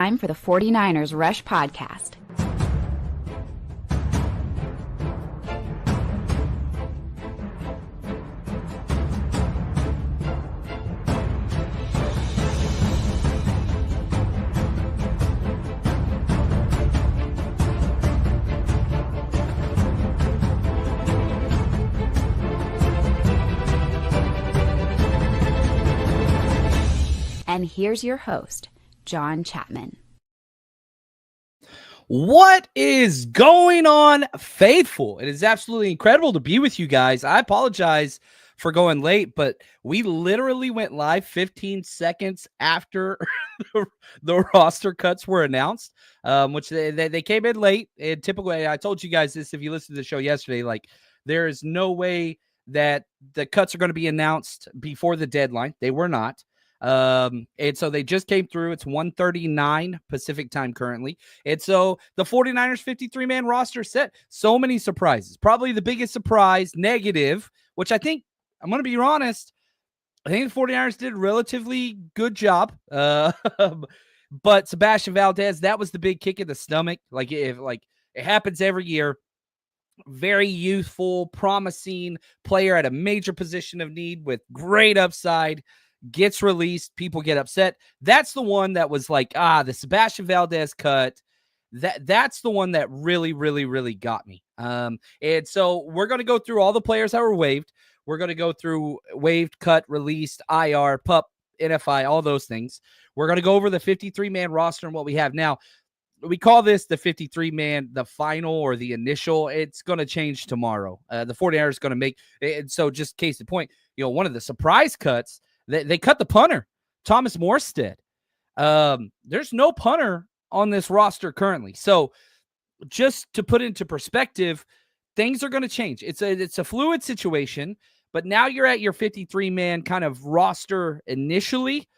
Time for the 49ers Rush Podcast. And here's your host, John Chapman. What is going on, faithful? It is absolutely incredible to be with you guys. I apologize for going late, but we literally went live 15 seconds after the roster cuts were announced, which they came in late. And typically, I told you guys this if you listened to the show yesterday, like there is no way that the cuts are going to be announced before the deadline. They were not. And so they just came through. It's 1:39 Pacific time currently. And so the 49ers 53-man roster set. So many surprises. Probably the biggest surprise, negative, which I think, I'm going to be honest, I think the 49ers did a relatively good job. But Sebastian Valdez, that was the big kick in the stomach. It happens every year. Very youthful, promising player at a major position of need with great upside. Gets released, people get upset. That's the one that was like, the Sebastian Valdez cut. That's the one that really, really, really got me. And so we're going to go through all the players that were waived. We're going to go through waived, cut, released, IR, PUP, NFI, all those things. We're going to go over the 53-man roster and what we have now. We call this the 53-man, the final or the initial. It's going to change tomorrow. The 49ers going to make it. So just case in point, one of the surprise cuts, they cut the punter, Thomas Morestead. There's no punter on this roster currently. So just to put into perspective, things are going to change. It's a fluid situation, but now you're at your 53-man kind of roster initially.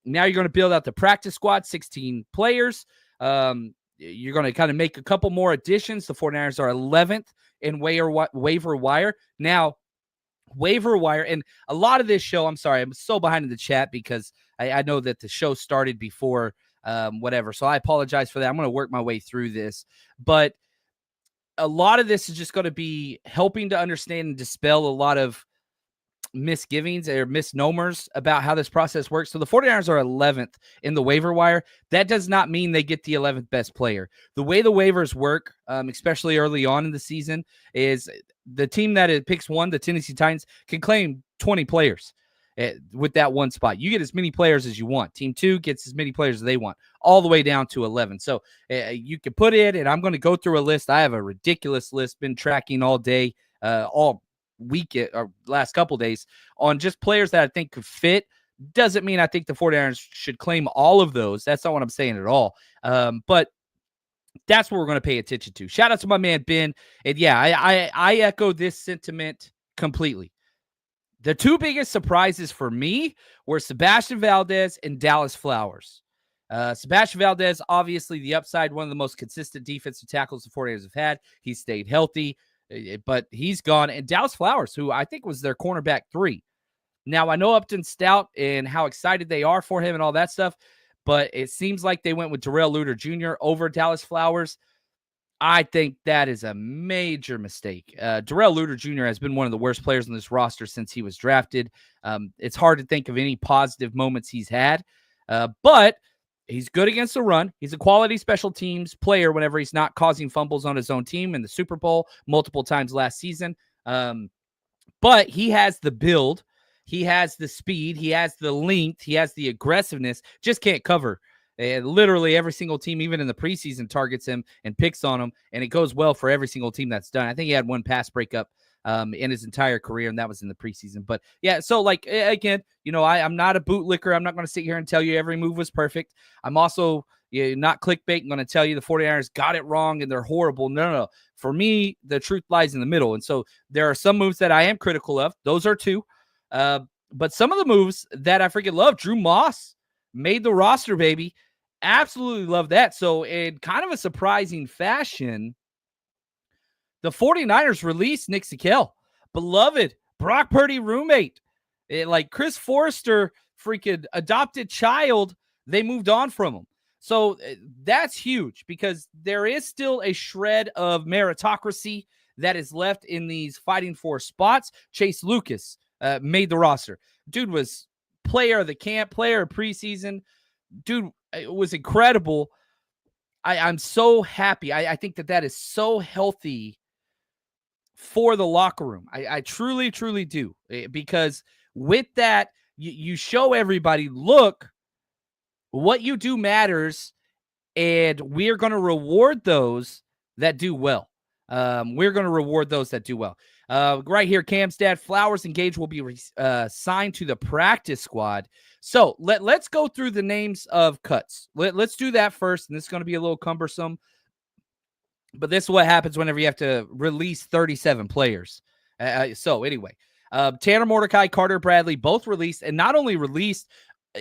Now you're going to build out the practice squad, 16 players. You're going to kind of make a couple more additions. The 49ers are 11th in waiver wire. Now, waiver wire, and a lot of this show, I'm sorry, I'm so behind in the chat because I know that the show started before whatever, so I apologize for that. I'm going to work my way through this, but a lot of this is just going to be helping to understand and dispel a lot of misgivings or misnomers about how this process works. So the 49ers are 11th in the waiver wire. That does not mean they get the 11th best player. The way the waivers work, especially early on in the season, is the team that picks one, the Tennessee Titans, can claim 20 players with that one spot. You get as many players as you want. Team 2 gets as many players as they want, all the way down to 11. So you can put it, and I'm going to go through a list. I have a ridiculous list, been tracking all day, all week or last couple days on just players that I think could fit. Doesn't mean I think the 49ers should claim all of those. That's not what I'm saying at all. But that's what we're going to pay attention to. Shout out to my man, Ben. And yeah, I echo this sentiment completely. The two biggest surprises for me were Sebastian Valdez and Dallas Flowers. Sebastian Valdez, obviously the upside, one of the most consistent defensive tackles the 49ers have had. He stayed healthy, but he's gone. And Dallas Flowers, who I think was their cornerback 3. Now, I know Upton Stout and how excited they are for him and all that stuff, but it seems like they went with Darrell Luter Jr. over Dallas Flowers. I think that is a major mistake. Darrell Luter Jr. has been one of the worst players on this roster since he was drafted. It's hard to think of any positive moments he's had, but he's good against the run. He's a quality special teams player whenever he's not causing fumbles on his own team in the Super Bowl multiple times last season. But he has the build. He has the speed. He has the length. He has the aggressiveness. Just can't cover. And literally every single team, even in the preseason, targets him and picks on him. And it goes well for every single team that's done. I think he had one pass breakup in his entire career, and that was in the preseason. But yeah, so again, I'm not a bootlicker. I'm not going to sit here and tell you every move was perfect. I'm also not clickbait. I'm going to tell you the 49ers got it wrong and they're horrible. No. For me, the truth lies in the middle. And so there are some moves that I am critical of. Those are 2. But some of the moves that I freaking love, Drew Moss made the roster, baby. Absolutely love that. So in kind of a surprising fashion, the 49ers released Nick Sikel, beloved Brock Purdy roommate. Like Chris Forrester, freaking adopted child, they moved on from him. So that's huge because there is still a shred of meritocracy that is left in these fighting for spots. Chase Lucas made the roster. Dude was player of the camp, player of preseason. Dude, it was incredible. I'm so happy. I think that is so healthy for the locker room. I truly, truly do. Because with that, you show everybody, look, what you do matters, and we're going to reward those that do well. We're going to reward those that do well. Right here, Cam's dad, Flowers and Gage will be signed to the practice squad. So let's go through the names of cuts. Let's do that first, and this is going to be a little cumbersome. But this is what happens whenever you have to release 37 players. So anyway, Tanner Mordecai, Carter Bradley, both released, and not only released,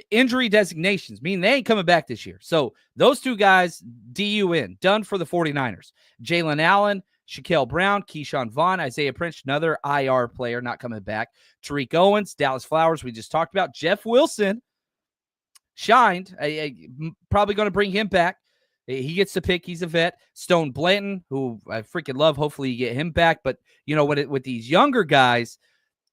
injury designations, meaning they ain't coming back this year. So those two guys, DUN, done for the 49ers. Jalen Allen, Shaquille Brown, Keyshawn Vaughn, Isaiah Prince, another IR player not coming back. Tariq Owens, Dallas Flowers, we just talked about. Jeff Wilson shined. Probably going to bring him back. He gets the pick. He's a vet. Stone Blanton, who I freaking love. Hopefully you get him back. But, you know, with these younger guys,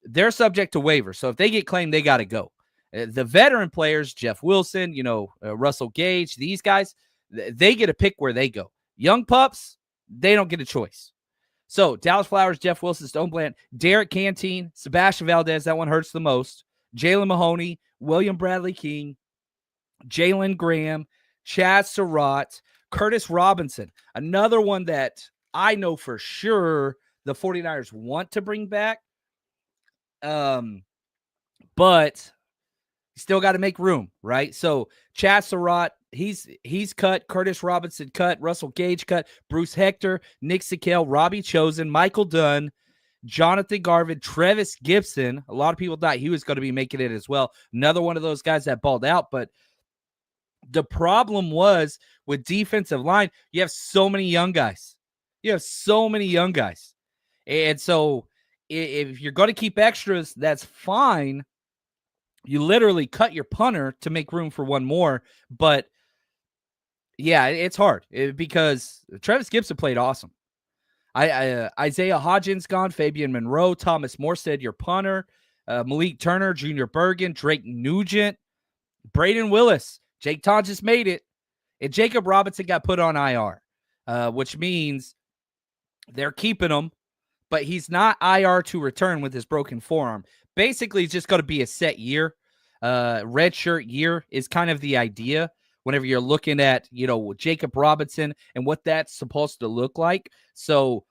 they're subject to waiver. So if they get claimed, they got to go. The veteran players, Jeff Wilson, Russell Gage, these guys, they get a pick where they go. Young pups, they don't get a choice. So Dallas Flowers, Jeff Wilson, Stone Blanton, Derek Canteen, Sebastian Valdez, that one hurts the most. Jalen Mahoney, William Bradley King, Jalen Graham, Chad Surratt, Curtis Robinson, another one that I know for sure the 49ers want to bring back. But still got to make room, right? So Chad Surratt, he's cut. Curtis Robinson cut. Russell Gage cut. Bruce Hector, Nick Sickell, Robbie Chosen, Michael Dunn, Jonathan Garvin, Trevis Gibson. A lot of people thought he was going to be making it as well. Another one of those guys that balled out. But the problem was with defensive line, you have so many young guys. And so if you're going to keep extras, that's fine. You literally cut your punter to make room for one more. But, yeah, it's hard because Travis Gibson played awesome. Isaiah Hodgins gone, Fabian Monroe, Thomas Morestead, your punter, Malik Turner, Junior Bergen, Drake Nugent, Braden Willis, Jake Ton just made it, and Jacob Robinson got put on IR, which means they're keeping him, but he's not IR to return with his broken forearm. Basically, it's just going to be a set year. Red shirt year is kind of the idea whenever you're looking at, Jacob Robinson and what that's supposed to look like. So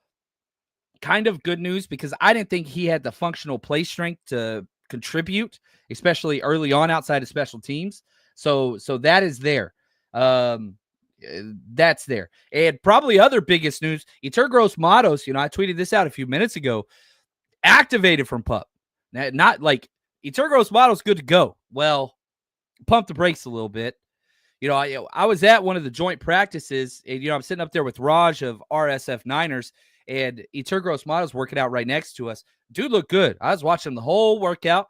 kind of good news because I didn't think he had the functional play strength to contribute, especially early on outside of special teams. So that is there. That's there. And probably other biggest news, Yetur Gross-Matos, I tweeted this out a few minutes ago, activated from PUP. Not like Yetur Gross-Matos good to go. Well, pump the brakes a little bit. I was at one of the joint practices, and, I'm sitting up there with Raj of RSF Niners, and Yetur Gross-Matos working out right next to us. Dude looked good. I was watching the whole workout,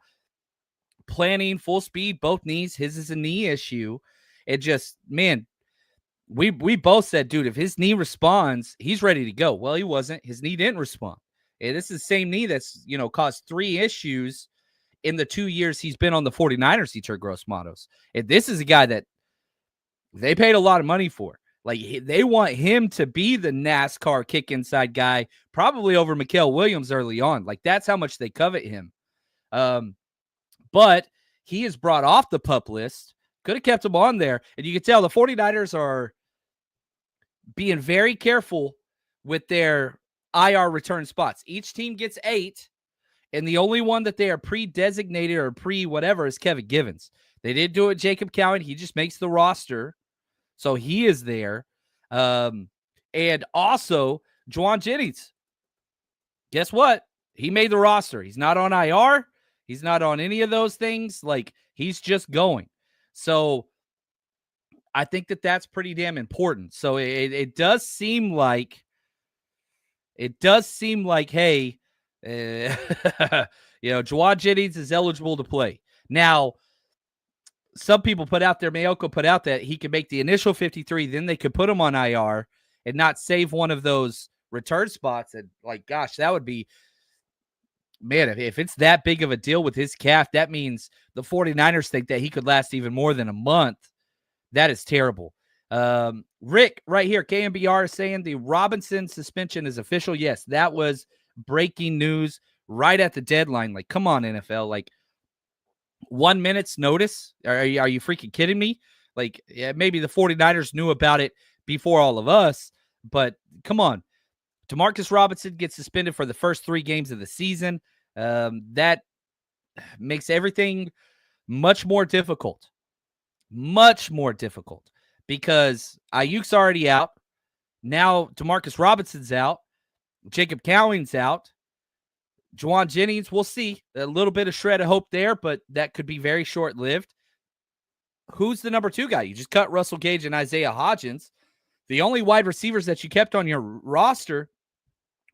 planning full speed, both knees. His is a knee issue. It just, man, we both said, dude, if his knee responds, he's ready to go. Well, he wasn't. His knee didn't respond. And this is the same knee that's, caused 3 issues in the 2 years he's been on the 49ers, Yetur Gross-Matos. And this is a guy that they paid a lot of money for. Like, they want him to be the NASCAR kick inside guy, probably over Mikael Williams early on. Like, that's how much they covet him. But he is brought off the PUP list. Could have kept him on there. And you can tell the 49ers are being very careful with their IR return spots. Each team gets 8, and the only one that they are pre-designated or pre-whatever is Kevin Givens. They did do it with Jacob Cowan. He just makes the roster, so he is there. And also, Juwan Jennings. Guess what? He made the roster. He's not on IR. He's not on any of those things. Like, he's just going. So I think that that's pretty damn important. So it does seem like, hey, Juwan Jennings is eligible to play. Now, some people put out there, Mayoko put out that he could make the initial 53, then they could put him on IR and not save one of those return spots. And like, gosh, that would be, man, if it's that big of a deal with his calf, that means the 49ers think that he could last even more than a month. That is terrible. Rick, right here, KMBR is saying the Robinson suspension is official. Yes, that was breaking news right at the deadline. Like, come on, NFL. Like, 1 minute's notice? Are you freaking kidding me? Like, yeah, maybe the 49ers knew about it before all of us, but come on. Demarcus Robinson gets suspended for the first 3 games of the season. That makes everything much more difficult. Much more difficult because Ayuk's already out. Now Demarcus Robinson's out. Jacob Cowing's out. Juwan Jennings, we'll see. A little bit of shred of hope there, but that could be very short-lived. Who's the number 2 guy? You just cut Russell Gage and Isaiah Hodgins. The only wide receivers that you kept on your roster,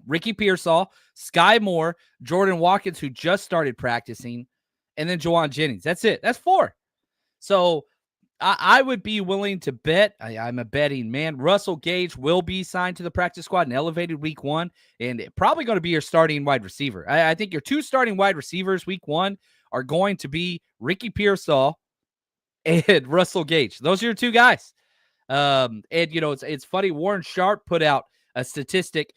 Ricky Pearsall, Sky Moore, Jordan Watkins, who just started practicing, and then Juwan Jennings. That's it. That's 4. So I would be willing to bet, I'm a betting man, Russell Gage will be signed to the practice squad and elevated week 1, and probably going to be your starting wide receiver. I think your 2 starting wide receivers week 1 are going to be Ricky Pearsall and Russell Gage. Those are your 2 guys. And, you know, it's funny. Warren Sharp put out a statistic,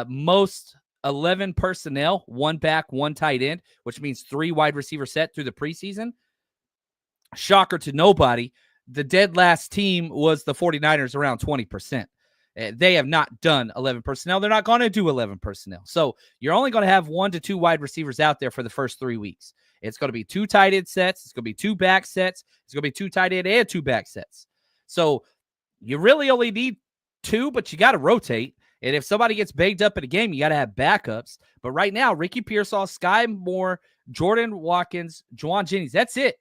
most 11 personnel, 1 back, 1 tight end, which means 3 wide receiver set through the preseason. Shocker to nobody. The dead last team was the 49ers, around 20%. They have not done 11 personnel. They're not going to do 11 personnel. So you're only going to have 1 to 2 wide receivers out there for the first 3 weeks. It's going to be 2 tight end sets. It's going to be 2 back sets. It's going to be 2 tight end and 2 back sets. So you really only need 2, but you got to rotate. And if somebody gets banged up in a game, you got to have backups. But right now, Ricky Pearsall, Sky Moore, Jordan Watkins, Juwan Jennings, that's it.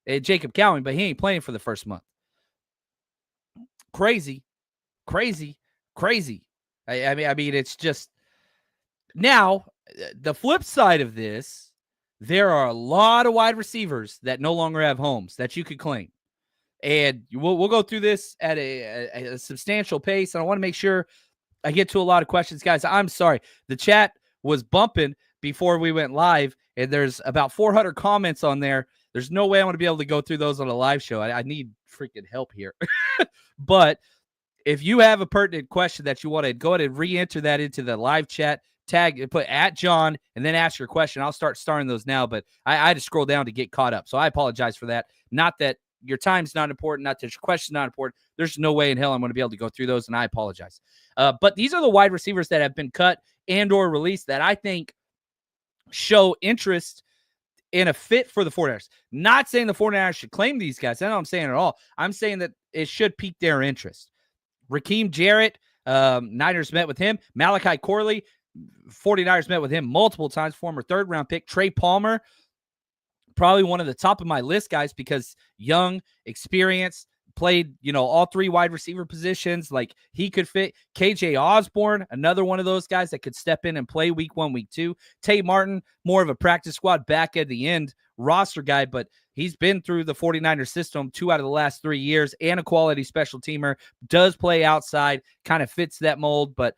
And Jacob Cowing, but he ain't playing for the first month. Crazy. I mean, it's just now the flip side of this, there are a lot of wide receivers that no longer have homes that you could claim. And we'll go through this at a substantial pace. And I want to make sure I get to a lot of questions. Guys, I'm sorry. The chat was bumping before we went live, and there's about 400 comments on there. There's no way I'm going to be able to go through those on a live show. I need freaking help here. But if you have a pertinent question that you want to, go ahead and re-enter that into the live chat. Tag, put @John, and then ask your question. I'll start starring those now, but I had to scroll down to get caught up. So I apologize for that. Not that your time's not important, not that your question's not important. There's no way in hell I'm going to be able to go through those, and I apologize. But these are the wide receivers that have been cut and or released that I think show interest in a fit for the 49ers. Not saying the 49ers should claim these guys. That's not what I'm saying at all. I'm saying that it should pique their interest. Raheem Jarrett, Niners met with him. Malachi Corley, 49ers met with him multiple times, former 3rd-round pick. Trey Palmer, probably one of the top of my list, guys, because young, experienced, played, all 3 wide receiver positions. Like, he could fit. KJ Osborne, another one of those guys that could step in and play week 1, week 2. Tate Martin, more of a practice squad back at the end roster guy, but he's been through the 49ers system 2 out of the last 3 years and a quality special teamer, does play outside, kind of fits that mold. But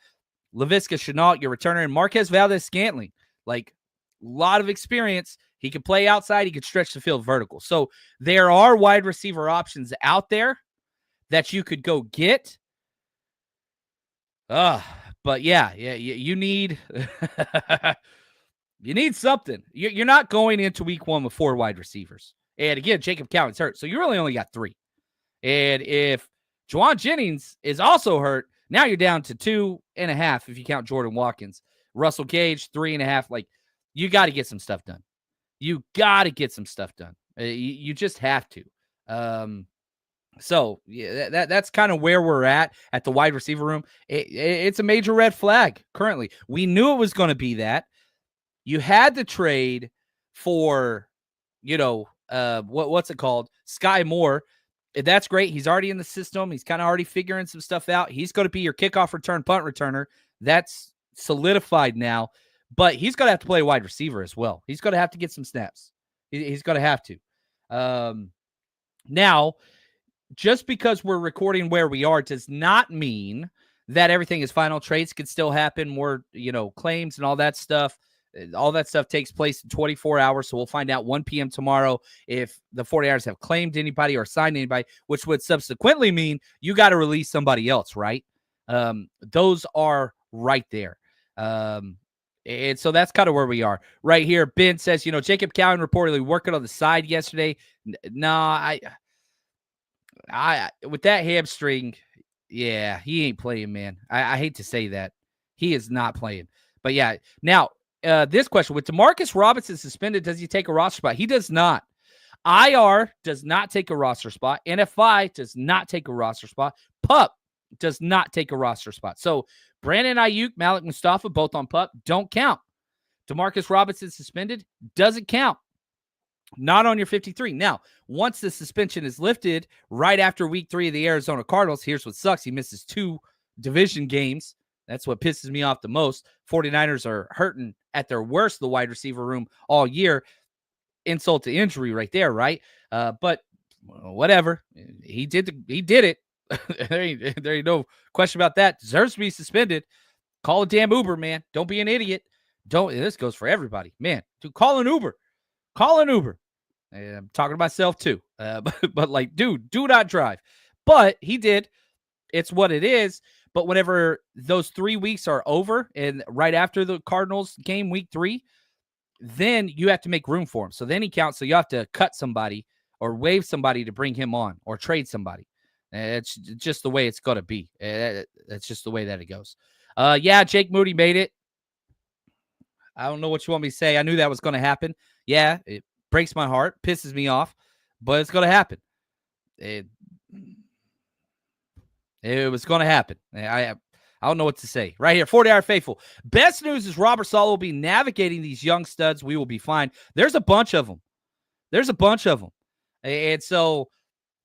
Laviska Shenault, your returner, and Marquez Valdez-Scantling, like, a lot of experience. He can play outside. He can stretch the field vertical. So there are wide receiver options out there that you could go get. But yeah, you need you need something. You're not going into week 1 with 4 wide receivers. And again, Jacob Cowing's hurt, so you really only got 3. And if Juwan Jennings is also hurt, now you're down to 2.5 if you count Jordan Watkins. Russell Gage, 3.5. Like, you got to get some stuff done. You got to get some stuff done. You just have to. So yeah, that's kind of where we're at the wide receiver room. It's a major red flag currently. We knew it was going to be that. You had to trade for, what's it called? Sky Moore. That's great. He's already in the system. He's kind of already figuring some stuff out. He's going to be your kickoff return, punt returner. That's solidified now. But he's going to have to play wide receiver as well. He's going to have to get some snaps. He's going to have to. Now, just because we're recording where we are does not mean that everything is final. Trades could still happen, more, claims and all that stuff. All that stuff takes place in 24 hours. So we'll find out 1 p.m. tomorrow if the 49ers have claimed anybody or signed anybody, which would subsequently mean you got to release somebody else, right? Those are right there. And so that's kind of where we are right here. Ben says, Jacob Cowan reportedly working on the side yesterday. I with that hamstring, yeah, he ain't playing, man. I hate to say that. He is not playing. But yeah, now this question, with DeMarcus Robinson suspended, does he take a roster spot? He does not. IR does not take a roster spot. NFI does not take a roster spot. PUP does not take a roster spot. So Brandon Ayuk, Malik Mustafa, both on PUP, don't count. DeMarcus Robinson suspended, doesn't count. Not on your 53. Now, once the suspension is lifted right after week 3 of the Arizona Cardinals, here's what sucks. He misses 2 division games. That's what pisses me off the most. 49ers are hurting at their worst, the wide receiver room all year. Insult to injury right there, right? But whatever. He did it. there ain't no question about that. Deserves to be suspended. Call a damn Uber, man. Don't be an idiot. This goes for everybody. Man, dude, call an Uber. Call an Uber. I'm talking to myself too. But like, dude, do not drive. But he did. It's what it is. But whenever those 3 weeks are over and right after the Cardinals game, week 3, then you have to make room for him. So then he counts. So you have to cut somebody or waive somebody to bring him on or trade somebody. It's just the way it's going to be. That's just the way that it goes. Yeah, Jake Moody made it. I don't know what you want me to say. I knew that was going to happen. Yeah, it breaks my heart, pisses me off, but it's going to happen. It was going to happen. I don't know what to say. Right here, 40-hour faithful. Best news is Robert Saleh will be navigating these young studs. We will be fine. There's a bunch of them. And so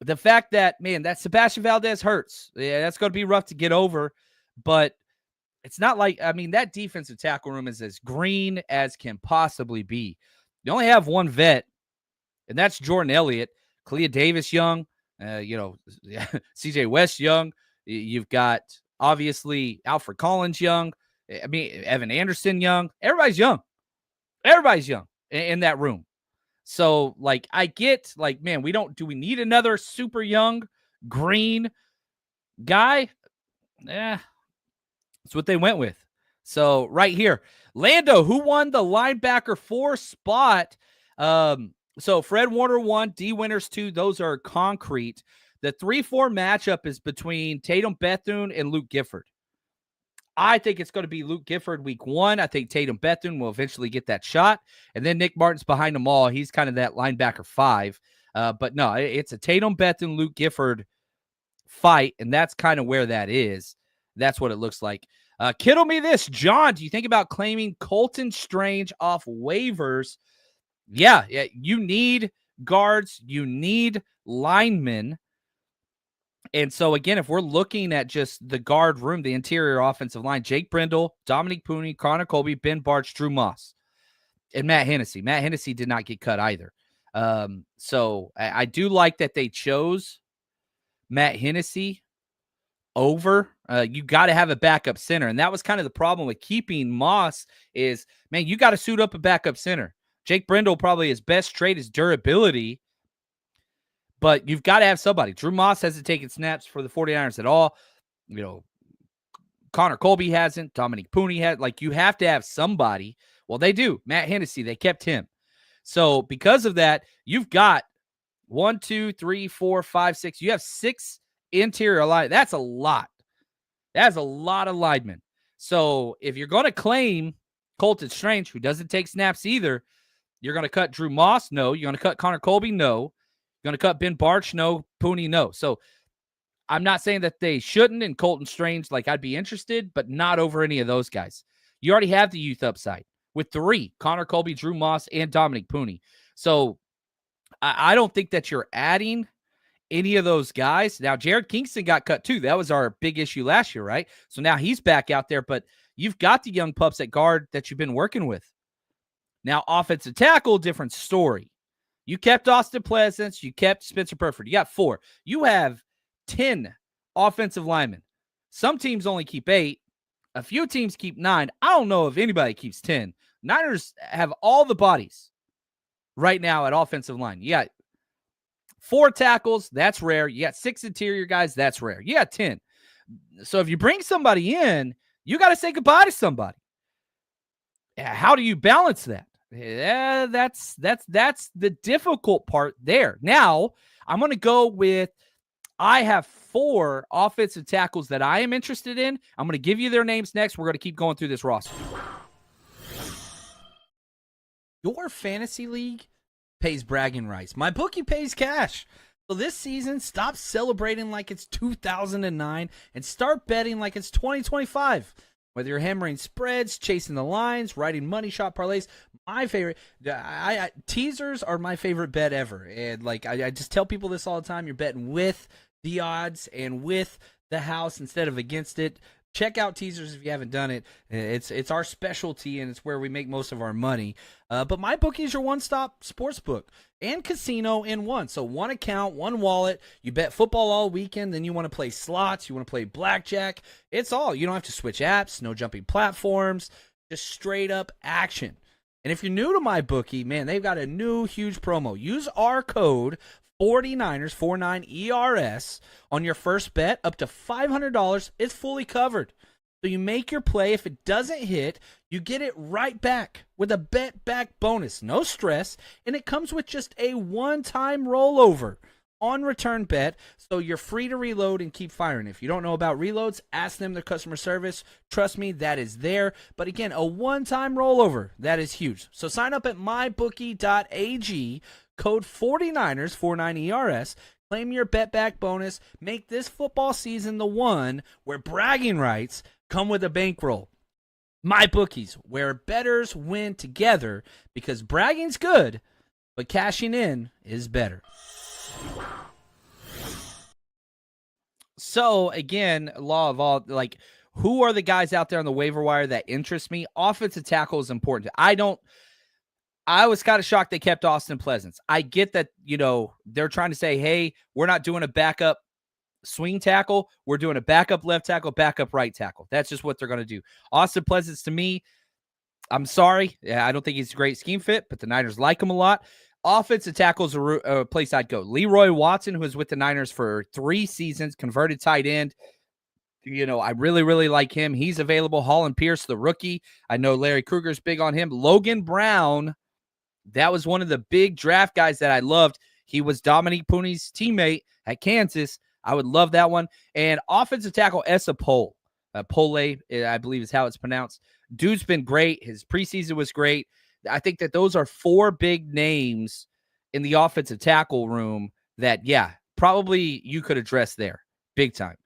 the fact that, man, that Sebastian Valdez hurts. Yeah, that's going to be rough to get over. But it's not like, that defensive tackle room is as green as can possibly be. You only have one vet, and that's Jordan Elliott. Kalia Davis young, CJ West young. You've got, obviously, Alfred Collins young. Evan Anderson young. Everybody's young. In that room. So, like, I get, like, man, do we need another super young, green guy? That's what they went with. So, right here, Lando, who won the linebacker 4 spot? So, Fred Warner 1, D Winters 2. Those are concrete. The 3-4 matchup is between Tatum Bethune and Luke Gifford. I think it's going to be Luke Gifford week 1. I think Tatum Bethune will eventually get that shot. And then Nick Martin's behind them all. He's kind of that linebacker 5. But no, it's a Tatum Bethune, Luke Gifford fight. And that's kind of where that is. That's what it looks like. Kiddle me this. John, do you think about claiming Colton Strange off waivers? Yeah, you need guards. You need linemen. And so, again, if we're looking at just the guard room, the interior offensive line, Jake Brindle, Dominique Pooney, Connor Colby, Ben Barch, Drew Moss, and Matt Hennessy. Matt Hennessy did not get cut either. So I do like that they chose Matt Hennessy over. You got to have a backup center. And that was kind of the problem with keeping Moss is, man, you got to suit up a backup center. Jake Brindle, probably his best trait is durability. But you've got to have somebody. Drew Moss hasn't taken snaps for the 49ers at all. Connor Colby hasn't. Dominique Pooney has. Like, you have to have somebody. Well, they do. Matt Hennessy, they kept him. So because of that, you've got 1, 2, 3, 4, 5, 6. You have 6 interior line. That's a lot. That's a lot of linemen. So if you're going to claim Colton Strange, who doesn't take snaps either, you're going to cut Drew Moss? No. You're going to cut Connor Colby? No. Going to cut Ben Barch? No. Pooney? No. So I'm not saying that they shouldn't, and Colton Strange, like, I'd be interested, but not over any of those guys. You already have the youth upside with 3, Connor Colby, Drew Moss, and Dominique Pooney. So I don't think that you're adding any of those guys. Now, Jared Kingston got cut too. That was our big issue last year, right? So now he's back out there, but you've got the young pups at guard that you've been working with. Now, offensive tackle, different story. You kept Austin Pleasance. You kept Spencer Perford. You got 4. You have 10 offensive linemen. Some teams only keep 8. A few teams keep 9. I don't know if anybody keeps 10. Niners have all the bodies right now at offensive line. You got 4 tackles. That's rare. You got 6 interior guys. That's rare. You got 10. So if you bring somebody in, you got to say goodbye to somebody. How do you balance that? Yeah, that's the difficult part there. Now, I'm going to go with, I have 4 offensive tackles that I am interested in. I'm going to give you their names next. We're going to keep going through this roster. Your fantasy league pays bragging rights. My bookie pays cash. So this season, stop celebrating like it's 2009 and start betting like it's 2025. Whether you're hammering spreads, chasing the lines, writing money shot parlays, my favorite, teasers are my favorite bet ever. And like I just tell people this all the time: you're betting with the odds and with the house instead of against it. Check out teasers if you haven't done it. It's our specialty, and it's where we make most of our money. But MyBookie is your one-stop sportsbook and casino in one. So one account, one wallet. You bet football all weekend. Then you want to play slots. You want to play blackjack. It's all. You don't have to switch apps. No jumping platforms. Just straight-up action. And if you're new to MyBookie, man, they've got a new huge promo. Use our code 49ers, 49ERS, on your first bet up to $500. It's fully covered. So you make your play. If it doesn't hit, you get it right back with a bet back bonus. No stress. And it comes with just a one-time rollover on return bet. So you're free to reload and keep firing. If you don't know about reloads, ask them their customer service. Trust me, that is there. But again, a one-time rollover, that is huge. So sign up at mybookie.ag. Code 49ers, 49ERS. Claim your bet back bonus. Make this football season the one where bragging rights come with a bankroll. MyBookies, where bettors win together, because bragging's good, but cashing in is better. So again, law of all, like, who are the guys out there on the waiver wire that interest me? Offensive tackle is important. I was kind of shocked they kept Austin Pleasance. I get that, they're trying to say, hey, we're not doing a backup swing tackle. We're doing a backup left tackle, backup right tackle. That's just what they're going to do. Austin Pleasance, to me, I'm sorry. I don't think he's a great scheme fit, but the Niners like him a lot. Offensive tackle is a place I'd go. Leroy Watson, who was with the Niners for 3 seasons, converted tight end. I really, really like him. He's available. Holland Pierce, the rookie. I know Larry Kruger's big on him. Logan Brown, that was one of the big draft guys that I loved. He was Dominique Pooney's teammate at Kansas. I would love that one. And offensive tackle Essa Pole. Pole, I believe is how it's pronounced. Dude's been great. His preseason was great. I think that those are 4 big names in the offensive tackle room that, probably you could address there. Big time.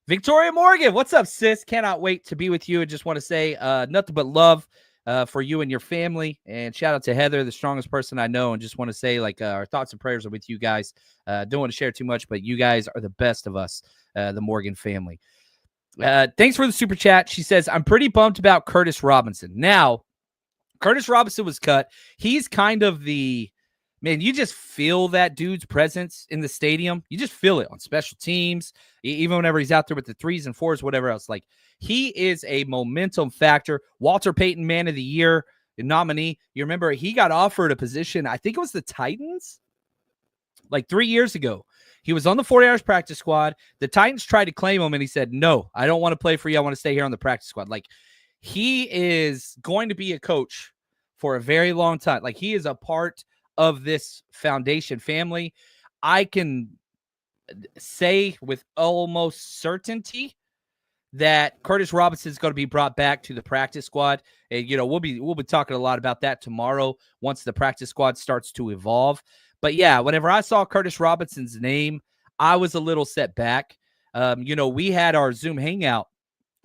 Victoria Morgan, what's up, sis? Cannot wait to be with you. And just want to say nothing but love for you and your family. And shout out to Heather, the strongest person I know. And just want to say, our thoughts and prayers are with you guys. Don't want to share too much, but you guys are the best of us, the Morgan family. Thanks for the super chat. She says, I'm pretty bummed about Curtis Robinson. Now, Curtis Robinson was cut. He's kind of you just feel that dude's presence in the stadium. You just feel it on special teams, even whenever he's out there with the 3s and 4s, whatever else. He is a momentum factor. Walter Payton, Man of the Year nominee. You remember he got offered a position, I think it was the Titans, 3 years ago. He was on the 49ers practice squad. The Titans tried to claim him, and he said, no, I don't want to play for you. I want to stay here on the practice squad. He is going to be a coach for a very long time. He is a part of this foundation family. I can say with almost certainty that Curtis Robinson is going to be brought back to the practice squad. And, we'll be talking a lot about that tomorrow once the practice squad starts to evolve. But yeah, whenever I saw Curtis Robinson's name, I was a little set back. We had our Zoom hangout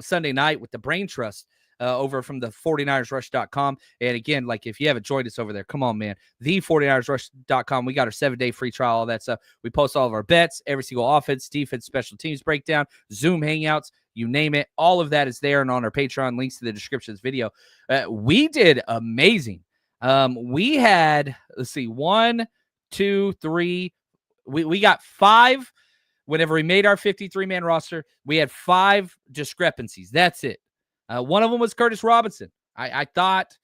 Sunday night with the Brain Trust over from the 49ersrush.com. And again, if you haven't joined us over there, come on, man. The 49ersrush.com. We got our 7-day free trial, all that stuff. We post all of our bets, every single offense, defense, special teams breakdown, Zoom hangouts, you name it. All of that is there and on our Patreon. Links to the description of this video. We did amazing. We had, 1, 2, 3. We got 5. Whenever we made our 53-man roster, we had 5 discrepancies. That's it. One of them was Curtis Robinson. I thought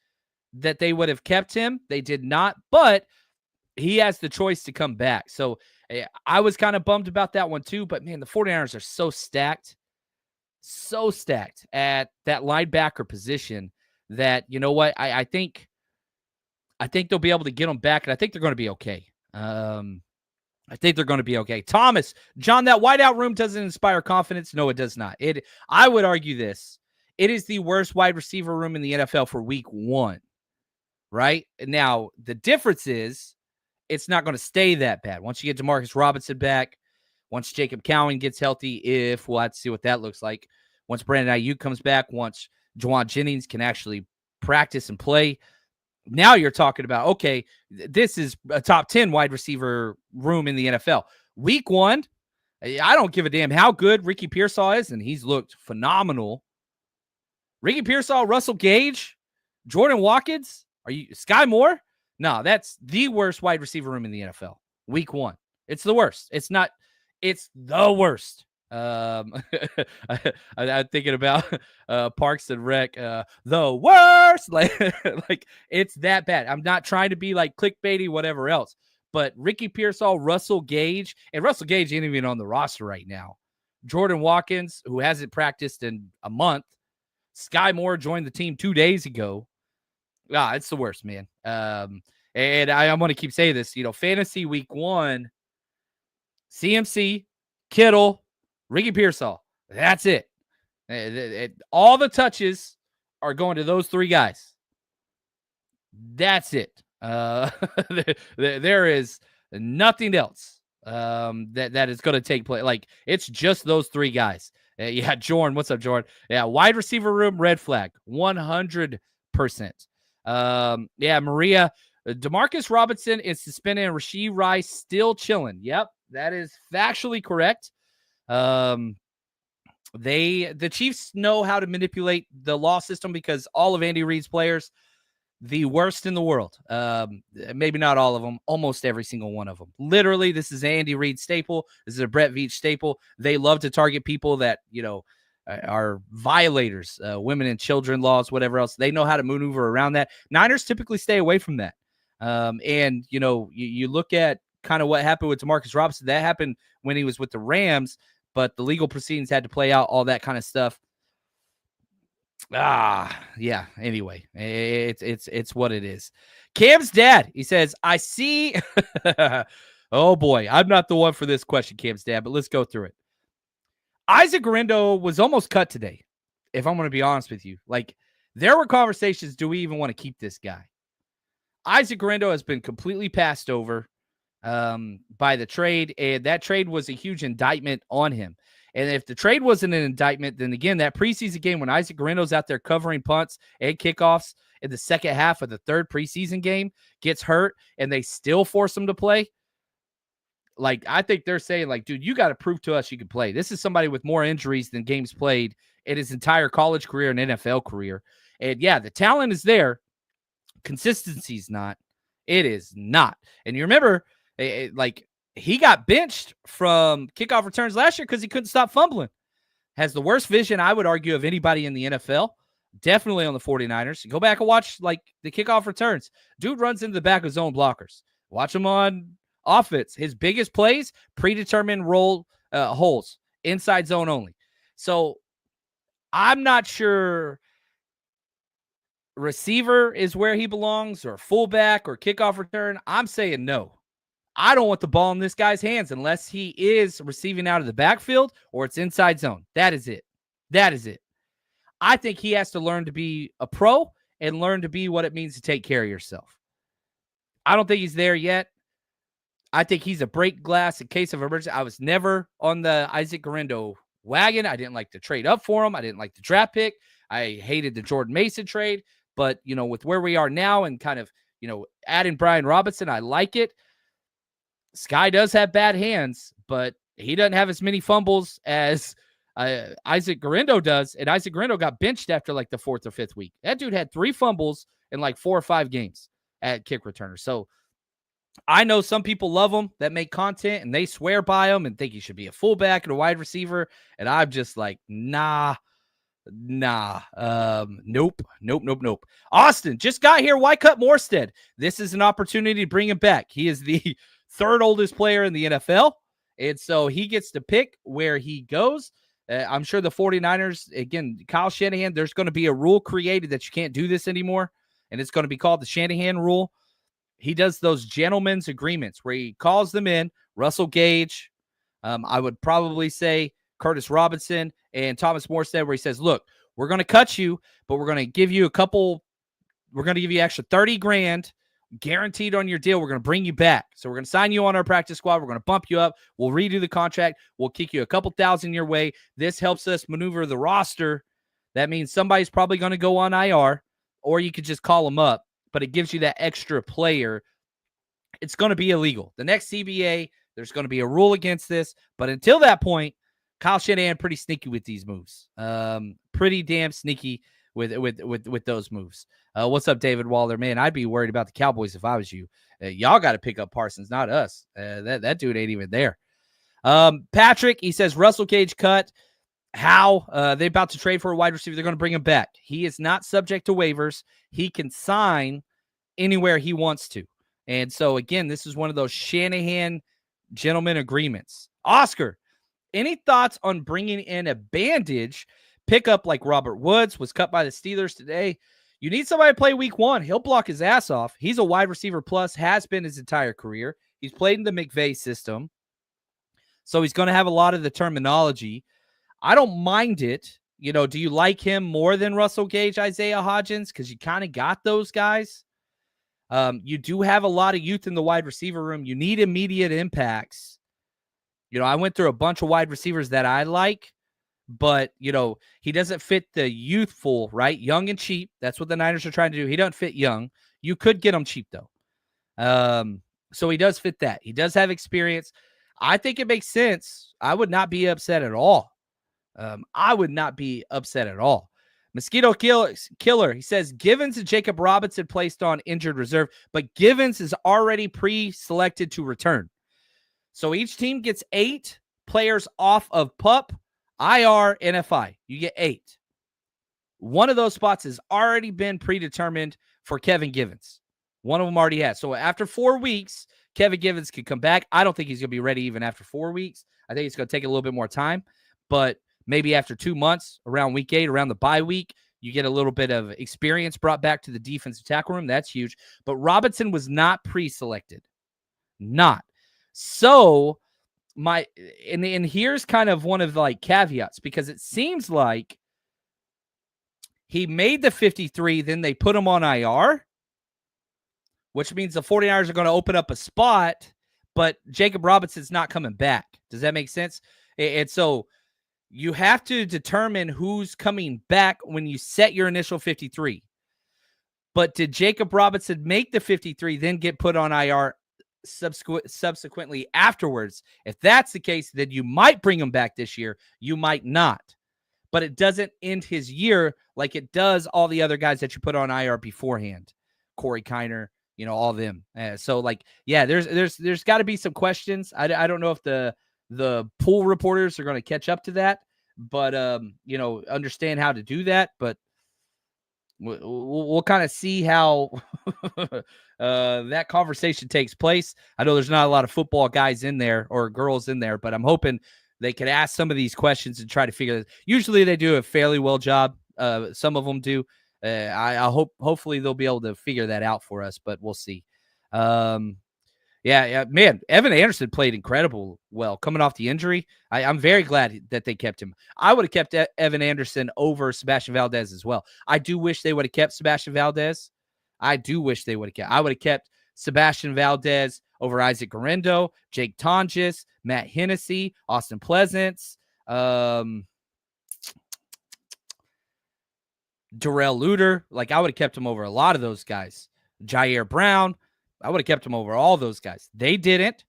that they would have kept him. They did not, but he has the choice to come back. So I was kind of bummed about that one too, but man, the 49ers are so stacked at that linebacker position that, you know what, I think they'll be able to get them back, and I think they're going to be okay. Thomas, John, that wideout room doesn't inspire confidence. No, it does not. I would argue this. It is the worst wide receiver room in the NFL for week 1, right? Now, the difference is it's not going to stay that bad. Once you get Demarcus Robinson back, once Jacob Cowan gets healthy, we'll have to see what that looks like. Once Brandon Ayuk comes back, once Juwan Jennings can actually practice and play, now you're talking about, okay, this is a top 10 wide receiver room in the NFL. Week 1, I don't give a damn how good Ricky Pearsall is, and he's looked phenomenal. Ricky Pearsall, Russell Gage, Jordan Watkins, Sky Moore? No, that's the worst wide receiver room in the NFL. Week 1. It's the worst. It's the worst. I'm thinking about Parks and Rec, the worst. Like it's that bad. I'm not trying to be like clickbaity, whatever else. But Ricky Pearsall, Russell Gage, and Russell Gage ain't even on the roster right now. Jordan Watkins, who hasn't practiced in a month. Sky Moore joined the team 2 days ago. It's the worst, man. And I'm going to keep saying this. Fantasy week 1, CMC, Kittle, Ricky Pearsall. That's it. All the touches are going to those 3 guys. That's it. There is nothing else that is going to take place. Like, it's just those 3 guys. Jordan. What's up, Jordan? Yeah, wide receiver room, red flag, 100%. Maria, Demarcus Robinson is suspended and Rashee Rice still chilling. Yep, that is factually correct. The Chiefs know how to manipulate the law system because all of Andy Reid's players, the worst in the world. Maybe not all of them, almost every single one of them. Literally, this is Andy Reid staple. This is a Brett Veach staple. They love to target people that, are violators, women and children laws, whatever else. They know how to maneuver around that. Niners typically stay away from that. And, you look at kind of what happened with Demarcus Robinson. That happened when he was with the Rams, but the legal proceedings had to play out, all that kind of stuff. Yeah. Anyway, it's what it is. Cam's dad, he says, I see. Oh boy, I'm not the one for this question, Cam's dad, but let's go through it. Isaac Guerendo was almost cut today, if I'm going to be honest with you. Like, there were conversations, do we even want to keep this guy? Isaac Guerendo has been completely passed over by the trade, and that trade was a huge indictment on him. And if the trade wasn't an indictment, then again, that preseason game when Isaac Guerendo's out there covering punts and kickoffs in the second half of the third preseason game, gets hurt, and they still force him to play. Like, I think they're saying, like, dude, you got to prove to us you can play. This is somebody with more injuries than games played in his entire college career and NFL career. And yeah, the talent is there. Consistency's not. It is not. And you remember, he got benched from kickoff returns last year because he couldn't stop fumbling. Has the worst vision, I would argue, of anybody in the NFL. Definitely on the 49ers. Go back and watch, the kickoff returns. Dude runs into the back of zone blockers. Watch him on offense. His biggest plays, predetermined roll holes, inside zone only. So I'm not sure receiver is where he belongs, or fullback, or kickoff return. I'm saying no. I don't want the ball in this guy's hands unless he is receiving out of the backfield or it's inside zone. That is it. I think he has to learn to be a pro and learn to be what it means to take care of yourself. I don't think he's there yet. I think he's a break glass in case of emergency. I was never on the Isaac Guerendo wagon. I didn't like to trade up for him. I didn't like the draft pick. I hated the Jordan Mason trade. But, with where we are now and kind of, adding Brian Robinson, I like it. Sky does have bad hands, but he doesn't have as many fumbles as Isaac Guerendo does. And Isaac Guerendo got benched after the 4th or 5th week. That dude had 3 fumbles in 4 or 5 games at kick returner. So I know some people love him that make content and they swear by him and think he should be a fullback and a wide receiver. And I'm just like, nah. Nope. Austin just got here. Why cut Morestead? This is an opportunity to bring him back. He is the third oldest player in the NFL. And so he gets to pick where he goes. I'm sure the 49ers, again, Kyle Shanahan, there's going to be a rule created that you can't do this anymore. And it's going to be called the Shanahan rule. He does those gentlemen's agreements where he calls them in. Russell Gage, I would probably say Curtis Robinson and Thomas Morestead, where he says, look, we're going to cut you, but we're going to give you extra 30 grand guaranteed on your deal. We're going to bring you back. So we're going to sign you on our practice squad. We're going to bump you up. We'll redo the contract. We'll kick you a couple thousand your way. This helps us maneuver the roster. That means somebody's probably going to go on IR, or you could just call them up, but it gives you that extra player. It's going to be illegal. The next CBA, there's going to be a rule against this, but until that point, Kyle Shanahan pretty sneaky with these moves. Pretty damn sneaky with those moves. What's up, David Waller? Man, I'd be worried about the Cowboys if I was you. Y'all got to pick up Parsons, not us. That dude ain't even there. Patrick, he says Russell Gage cut. How? They're about to trade for a wide receiver. They're going to bring him back. He is not subject to waivers. He can sign anywhere he wants to. And so, again, this is one of those Shanahan gentleman agreements. Oscar, any thoughts on bringing in a bandage pickup like Robert Woods was cut by the Steelers today? You need somebody to play week one. He'll block his ass off. He's a wide receiver plus, has been his entire career. He's played in the McVay system. So he's going to have a lot of the terminology. I don't mind it. You know, do you like him more than Russell Gage, Isaiah Hodgins? Because you kind of got those guys. You do have a lot of youth in the wide receiver room. You need immediate impacts. You know, I went through a bunch of wide receivers that I like, but, you know, he doesn't fit the youthful, right? Young and cheap. That's what the Niners are trying to do. He doesn't fit young. You could get him cheap, though. So he does fit that. He does have experience. I think it makes sense. I would not be upset at all. Mosquito Killer, he says, Givens and Jacob Robinson placed on injured reserve, but Givens is already pre-selected to return. So each team gets 8 players off of PUP, IR, NFI. You get 8. One of those spots has already been predetermined for Kevin Givens. One of them already has. So after 4 weeks, Kevin Givens could come back. I don't think he's going to be ready even after 4 weeks. I think it's going to take a little bit more time. But maybe after 2 months, around week 8, around the bye week, you get a little bit of experience brought back to the defensive tackle room. That's huge. But Robinson was not pre-selected. Not. So and here's kind of one of the like caveats, because it seems like he made the 53, then they put him on IR, which means the 49ers are going to open up a spot, but Jacob Robinson's not coming back. Does that make sense? And so you have to determine who's coming back when you set your initial 53. But did Jacob Robinson make the 53, then get put on IR subsequently afterwards? If that's the case, then you might bring him back this year. You might not. But it doesn't end his year like it does all the other guys that you put on IR beforehand. Corey Kiner, you know, all of them. So, like, yeah, there's got to be some questions. I don't know if the pool reporters are going to catch up to that, but, you know, understand how to do that. But we'll kind of see how that conversation takes place. I know there's not a lot of football guys in there or girls in there, but I'm hoping they could ask some of these questions and try to figure it. Usually they do a fairly well job. Some of them do. Hopefully they'll be able to figure that out for us, but we'll see. Yeah, man, Evan Anderson played incredible well coming off the injury. I'm very glad that they kept him. I would have kept Evan Anderson over Sebastian Valdez as well. I do wish they would have kept Sebastian Valdez. I would have kept Sebastian Valdez over Isaac Garendo, Jake Tonjes, Matt Hennessy, Austin Pleasance, Darrell Luter. Like, I would have kept him over a lot of those guys. Jair Brown. I would have kept him over all those guys. They didn't.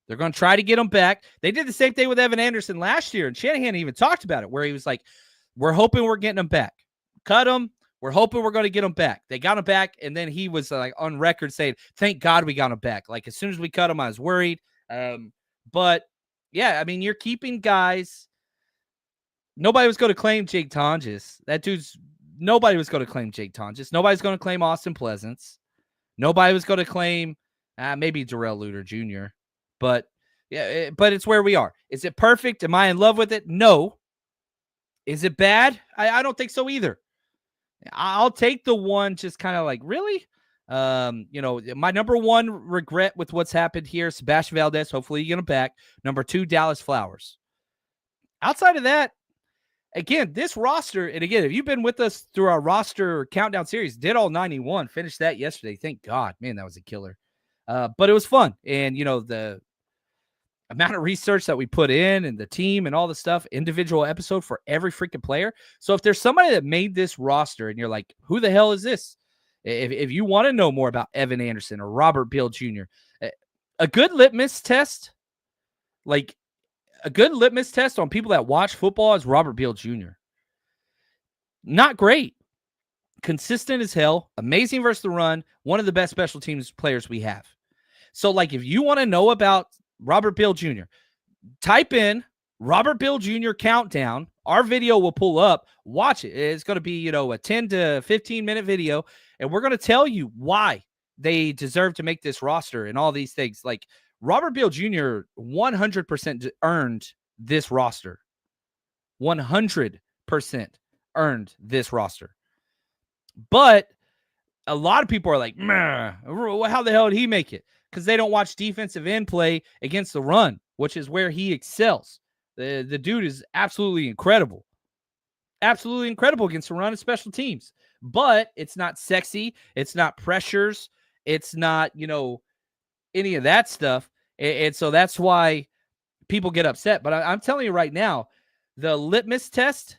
They're going to try to get him back. They did the same thing with Evan Anderson last year, and Shanahan even talked about it, where he was like, we're hoping we're getting him back. Cut him. We're hoping we're going to get him back. They got him back, and then he was like on record saying, thank God we got him back. Like, as soon as we cut him, I was worried. But, yeah, I mean, you're keeping guys. Nobody was going to claim Jake Tonjes. Nobody was going to claim Jake Tonjes. Nobody's going to claim Austin Pleasance. Nobody was going to claim maybe Darrell Luter Jr. But, yeah, but it's where we are. Is it perfect? Am I in love with it? No. Is it bad? I don't think so either. I'll take the one just kind of like, really? My number one regret with what's happened here, Sebastian Valdez, hopefully you get him back. Number 2, Dallas Flowers. Outside of that, again, this roster, and again, if you've been with us through our roster countdown series, did all 91, finished that yesterday. Thank God. Man, that was a killer. But it was fun. And, the amount of research that we put in and the team and all the stuff, individual episode for every freaking player. So if there's somebody that made this roster and you're like, who the hell is this? If you want to know more about Evan Anderson or Robert Beal Jr., a good litmus test, like a good litmus test on people that watch football is Robert Beal Jr. Not great. Consistent as hell. Amazing versus the run. One of the best special teams players we have. So like if you want to know about Robert Beal Jr., type in Robert Beal Jr. countdown. Our video will pull up. Watch it. It's going to be, a 10 to 15 minute video. And we're going to tell you why they deserve to make this roster and all these things. Like Robert Beal Jr. 100% earned this roster. 100% earned this roster. But a lot of people are like, how the hell did he make it? Because they don't watch defensive end play against the run, which is where he excels. The dude is absolutely incredible. Absolutely incredible against the run and special teams. But it's not sexy. It's not pressures. It's not, any of that stuff. And so that's why people get upset. But I'm telling you right now, the litmus test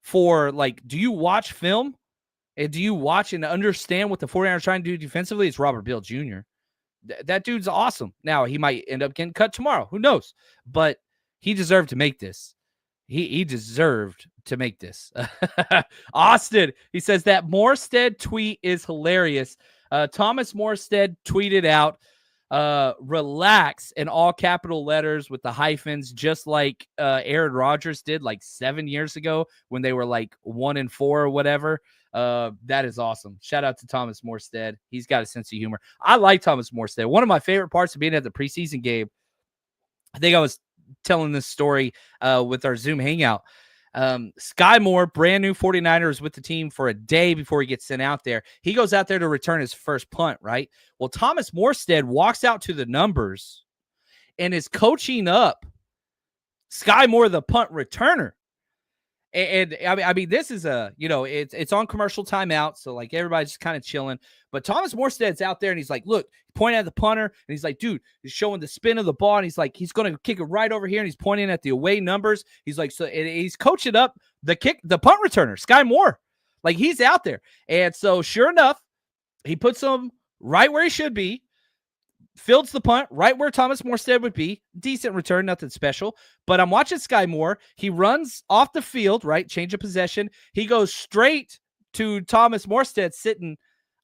for, like, do you watch film? And do you watch and understand what the 49ers are trying to do defensively? It's Robert Beal Jr. That dude's awesome. Now, he might end up getting cut tomorrow. Who knows? But he deserved to make this. He deserved to make this. Austin, he says that Morestead tweet is hilarious. Thomas Morestead tweeted out, relax in all capital letters with the hyphens, just like Aaron Rodgers did like 7 years ago when they were like 1-4 or whatever. That is awesome. Shout out to Thomas Morestead. He's got a sense of humor. I like Thomas Morestead. One of my favorite parts of being at the preseason game, I think I was telling this story with our Zoom hangout. Sky Moore, brand new 49er, is with the team for a day before he gets sent out there. He goes out there to return his first punt, right? Well, Thomas Morestead walks out to the numbers and is coaching up Sky Moore, the punt returner. And I mean, this is it's on commercial timeout. So like everybody's just kind of chilling, but Thomas Morstead's out there and he's like, look, pointing at the punter. And he's like, dude, he's showing the spin of the ball. And he's like, he's going to kick it right over here. And he's pointing at the away numbers. He's like, so and he's coaching up the punt returner, Sky Moore. Like he's out there. And so sure enough, he puts him right where he should be. Fields the punt right where Thomas Morestead would be. Decent return, nothing special. But I'm watching Sky Moore. He runs off the field, right? Change of possession. He goes straight to Thomas Morestead sitting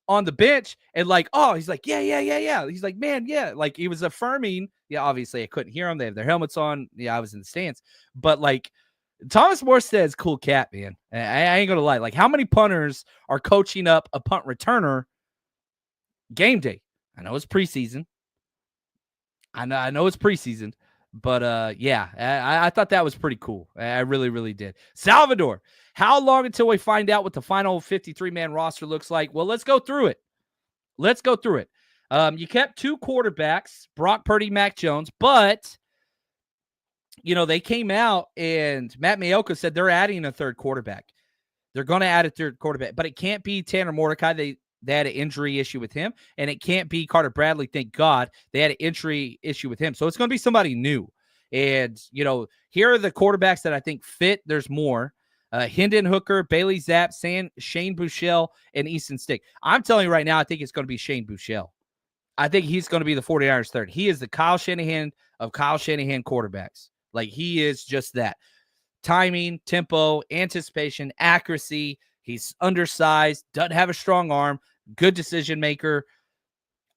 on the bench and like, oh, he's like, yeah. He's like, man, yeah. Like he was affirming. Yeah, obviously I couldn't hear him. They have their helmets on. Yeah, I was in the stands. But like Thomas Morstead's cool cat, man. I ain't gonna lie. Like how many punters are coaching up a punt returner game day? I know it's preseason. I know it's preseason, but yeah, I thought that was pretty cool. I really, really did. Salvador, how long until we find out what the final 53-man roster looks like? Well, let's go through it. You kept 2 quarterbacks, Brock Purdy, Mac Jones, but they came out and Matt Maiocco said they're adding a third quarterback. They're going to add a third quarterback, but it can't be Tanner Mordecai. They had an injury issue with him, and it can't be Carter Bradley. Thank God they had an injury issue with him. So it's going to be somebody new. And, here are the quarterbacks that I think fit. There's more. Hendon Hooker, Bailey Zapp, Shane Buechele, and Easton Stick. I'm telling you right now, I think it's going to be Shane Buechele. I think he's going to be the 49ers third. He is the Kyle Shanahan of Kyle Shanahan quarterbacks. Like, he is just that. Timing, tempo, anticipation, accuracy. He's undersized, doesn't have a strong arm, good decision maker.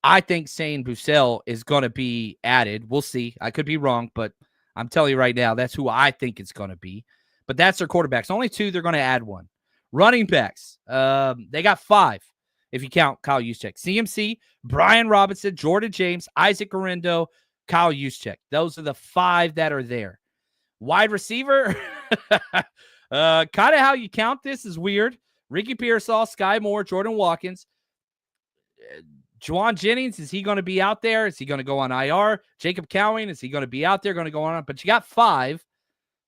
I think Sane Bussell is going to be added. We'll see. I could be wrong, but I'm telling you right now, that's who I think it's going to be. But that's their quarterbacks. Only 2, they're going to add 1. Running backs, they got 5, if you count Kyle Juszczyk. CMC, Brian Robinson, Jordan James, Isaac Guerrero, Kyle Juszczyk. Those are the 5 that are there. Wide receiver, kind of how you count this is weird. Ricky Pearsall, Sky Moore, Jordan Watkins. Juwan Jennings, is he going to be out there? Is he going to go on IR? Jacob Cowing, is he going to be out there, going to go on? But you got 5,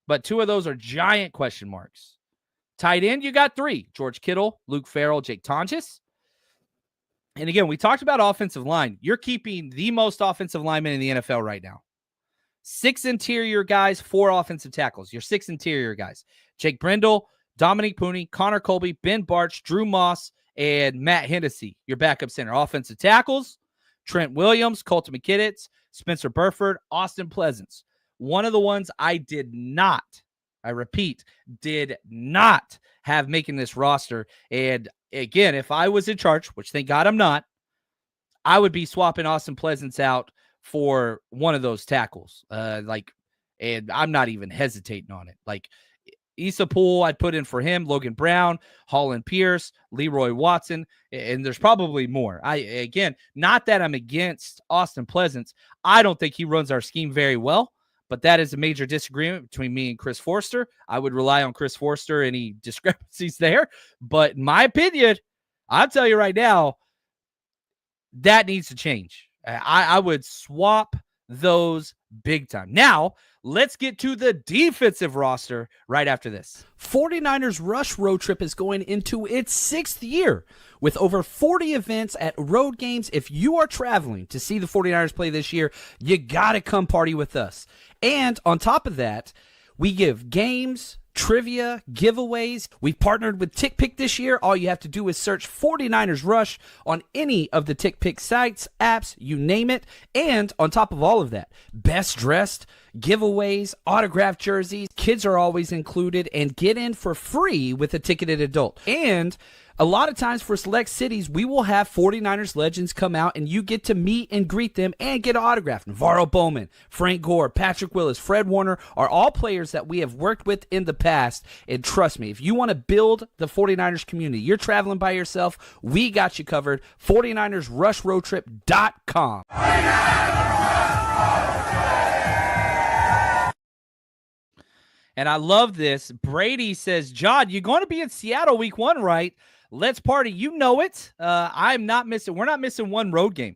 but 2 of those are giant question marks. Tight end, you got 3. George Kittle, Luke Farrell, Jake Tonjes. And again, we talked about offensive line. You're keeping the most offensive linemen in the NFL right now. 6 interior guys, 4 offensive tackles. Your 6 interior guys. Jake Brendel, Dominique Pooney, Connor Colby, Ben Barch, Drew Moss, and Matt Hennessy, your backup center. Offensive tackles, Trent Williams, Colton McKinnitz, Spencer Burford, Austin Pleasance. One of the ones I did not have making this roster. And again, if I was in charge, which thank God I'm not, I would be swapping Austin Pleasance out for one of those tackles. And I'm not even hesitating on it. Like, Issa Poole, I'd put in for him, Logan Brown, Holland Pierce, Leroy Watson, and there's probably more. Again, not that I'm against Austin Pleasance. I don't think he runs our scheme very well, but that is a major disagreement between me and Chris Forster. I would rely on Chris Forster, any discrepancies there. But in my opinion, I'll tell you right now, that needs to change. I would swap those big time. Now, let's get to the defensive roster right after this. 49ers Rush Road Trip is going into its 6th year with over 40 events at road games. If you are traveling to see the 49ers play this year, you got to come party with us. And on top of that, we give games, trivia, giveaways. We've partnered with TickPick this year. All you have to do is search 49ers Rush on any of the TickPick sites, apps, you name it. And on top of all of that, best dressed, giveaways, autographed jerseys, kids are always included, and get in for free with a ticketed adult. And a lot of times for select cities, we will have 49ers legends come out and you get to meet and greet them and get an autograph. Navarro Bowman, Frank Gore, Patrick Willis, Fred Warner are all players that we have worked with in the past. And trust me, if you want to build the 49ers community, you're traveling by yourself, we got you covered. 49ersRushRoadTrip.com. And I love this. Brady says, John, you're going to be in Seattle week 1, right? Let's party. You know it. I'm not missing. We're not missing one road game.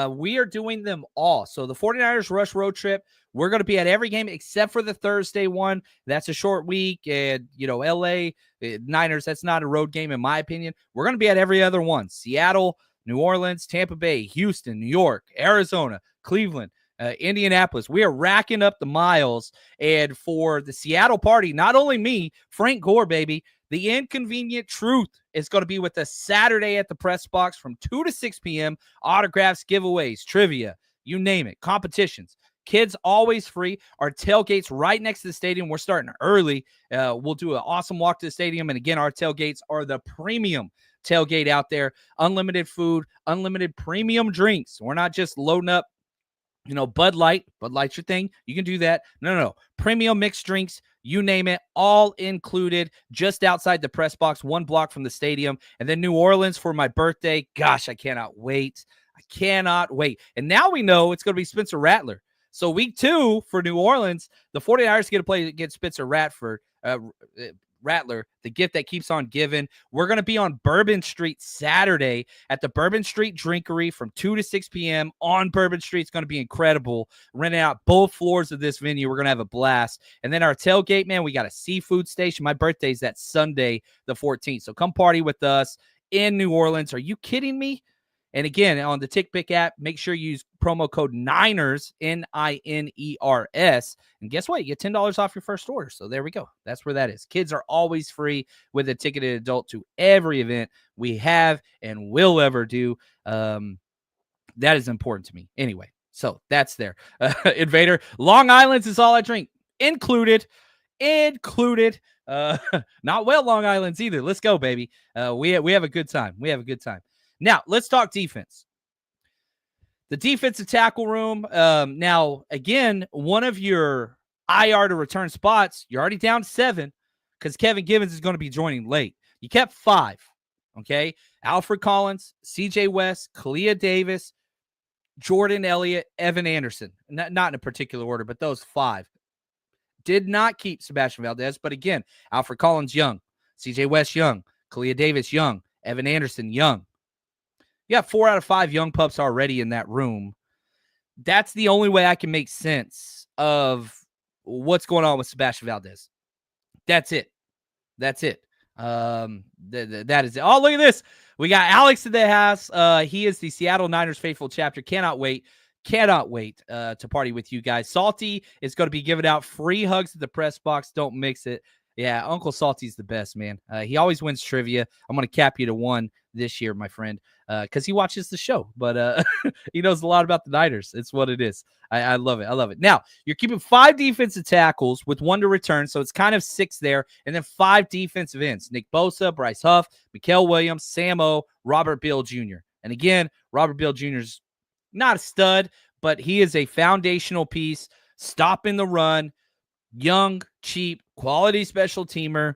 We are doing them all. So the 49ers Rush Road Trip, we're going to be at every game except for the Thursday one. That's a short week. And, LA Niners, that's not a road game in my opinion. We're going to be at every other one. Seattle, New Orleans, Tampa Bay, Houston, New York, Arizona, Cleveland, Indianapolis. We are racking up the miles. And for the Seattle party, not only me, Frank Gore, baby, the Inconvenient Truth is going to be with us Saturday at the press box from 2 to 6 p.m. Autographs, giveaways, trivia, you name it, competitions. Kids always free. Our tailgate's right next to the stadium. We're starting early. We'll do an awesome walk to the stadium. And again, our tailgates are the premium tailgate out there. Unlimited food, unlimited premium drinks. We're not just loading up Bud Light. Bud Light's your thing. You can do that. No. Premium mixed drinks, you name it, all included just outside the press box, 1 block from the stadium. And then New Orleans for my birthday. Gosh, I cannot wait. And now we know it's going to be Spencer Rattler. So week 2 for New Orleans, the 49ers get to play against Spencer Rattler, the gift that keeps on giving. We're going to be on Bourbon Street Saturday at the Bourbon Street Drinkery from 2 to 6 p.m. on Bourbon Street. It's going to be incredible. Renting out both floors of this venue. We're going to have a blast. And then our tailgate, man, we got a seafood station. My birthday's that Sunday, the 14th. So come party with us in New Orleans. Are you kidding me? And again, on the TickPick app, make sure you use promo code NINERS, NINERS. And guess what? You get $10 off your first order. So there we go. That's where that is. Kids are always free with a ticketed adult to every event we have and will ever do. That is important to me. Anyway, so that's there. Invader, Long Island's is all I drink. Included. included. Not well, Long Island's either. Let's go, baby. We have a good time. We have a good time. Now, let's talk defense. The defensive tackle room. Now, again, one of your IR to return spots, you're already down 7 because Kevin Givens is going to be joining late. You kept 5, okay? Alfred Collins, CJ West, Kalia Davis, Jordan Elliott, Evan Anderson. Not in a particular order, but those 5. Did not keep Sebastian Valdez, but again, Alfred Collins, young. CJ West, young. Kalia Davis, young. Evan Anderson, young. You have 4 out of 5 young pups already in that room. That's the only way I can make sense of what's going on with Sebastian Valdez. That's it. That is it. Oh, look at this. We got Alex in the house. He is the Seattle Niners faithful chapter. Cannot wait to party with you guys. Salty is going to be giving out free hugs at the press box. Don't mix it. Yeah, Uncle Salty's the best, man. He always wins trivia. I'm going to cap you to 1 this year, my friend, because he watches the show. But he knows a lot about the Niners. It's what it is. I love it. I love it. Now, you're keeping 5 defensive tackles with 1 to return, so it's kind of 6 there, and then 5 defensive ends. Nick Bosa, Bryce Huff, Mikael Williams, Sam O, Robert Beal Jr. And again, Robert Beal Jr.'s not a stud, but he is a foundational piece, stopping the run, young, cheap, quality special teamer.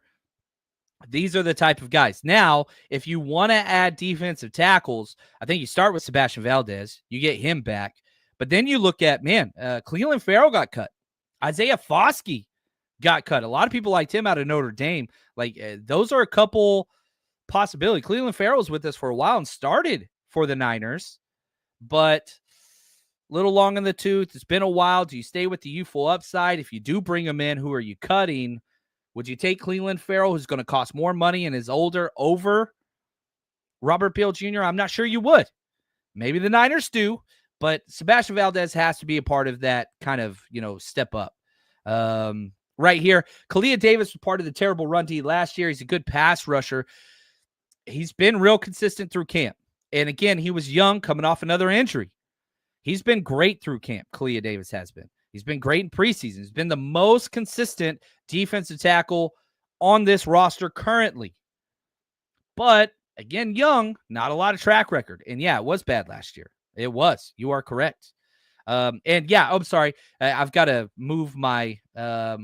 These are the type of guys. Now, if you want to add defensive tackles, I think you start with Sebastian Valdez. You get him back. But then you look at, Cleveland Farrell got cut. Isaiah Foskey got cut. A lot of people liked him out of Notre Dame. Those are a couple possibilities. Cleveland Farrell's with us for a while and started for the Niners, but a little long in the tooth. It's been a while. Do you stay with the youthful upside? If you do bring him in, who are you cutting? Would you take Cleveland Farrell, who's going to cost more money and is older, over Robert Beal Jr.? I'm not sure you would. Maybe the Niners do, but Sebastian Valdez has to be a part of that kind of, step up. Right here, Kalia Davis was part of the terrible run D last year. He's a good pass rusher. He's been real consistent through camp. And again, he was young, coming off another injury. He's been great through camp. Kalia Davis has been. He's been great in preseason. He's been the most consistent defensive tackle on this roster currently. But, again, young, not a lot of track record. And, yeah, it was bad last year. It was. You are correct. I'm sorry. I've got to move my, Eter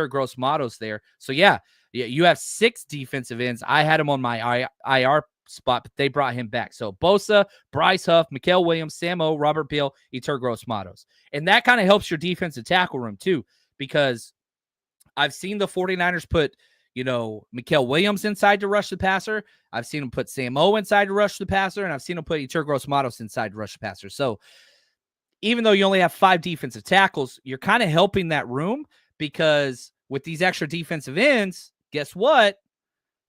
Gross Matos there. So, yeah, you have 6 defensive ends. I had him on my IR spot, but they brought him back. So Bosa, Bryce Huff, Mikael Williams, Sam O, Robert Beal, Eter Gross Matos. And that kind of helps your defensive tackle room too, because I've seen the 49ers put, Mikael Williams inside to rush the passer. I've seen them put Sam O inside to rush the passer, and I've seen them put Eter Gross Matos inside to rush the passer. So even though you only have 5 defensive tackles, you're kind of helping that room, because with these extra defensive ends, guess what?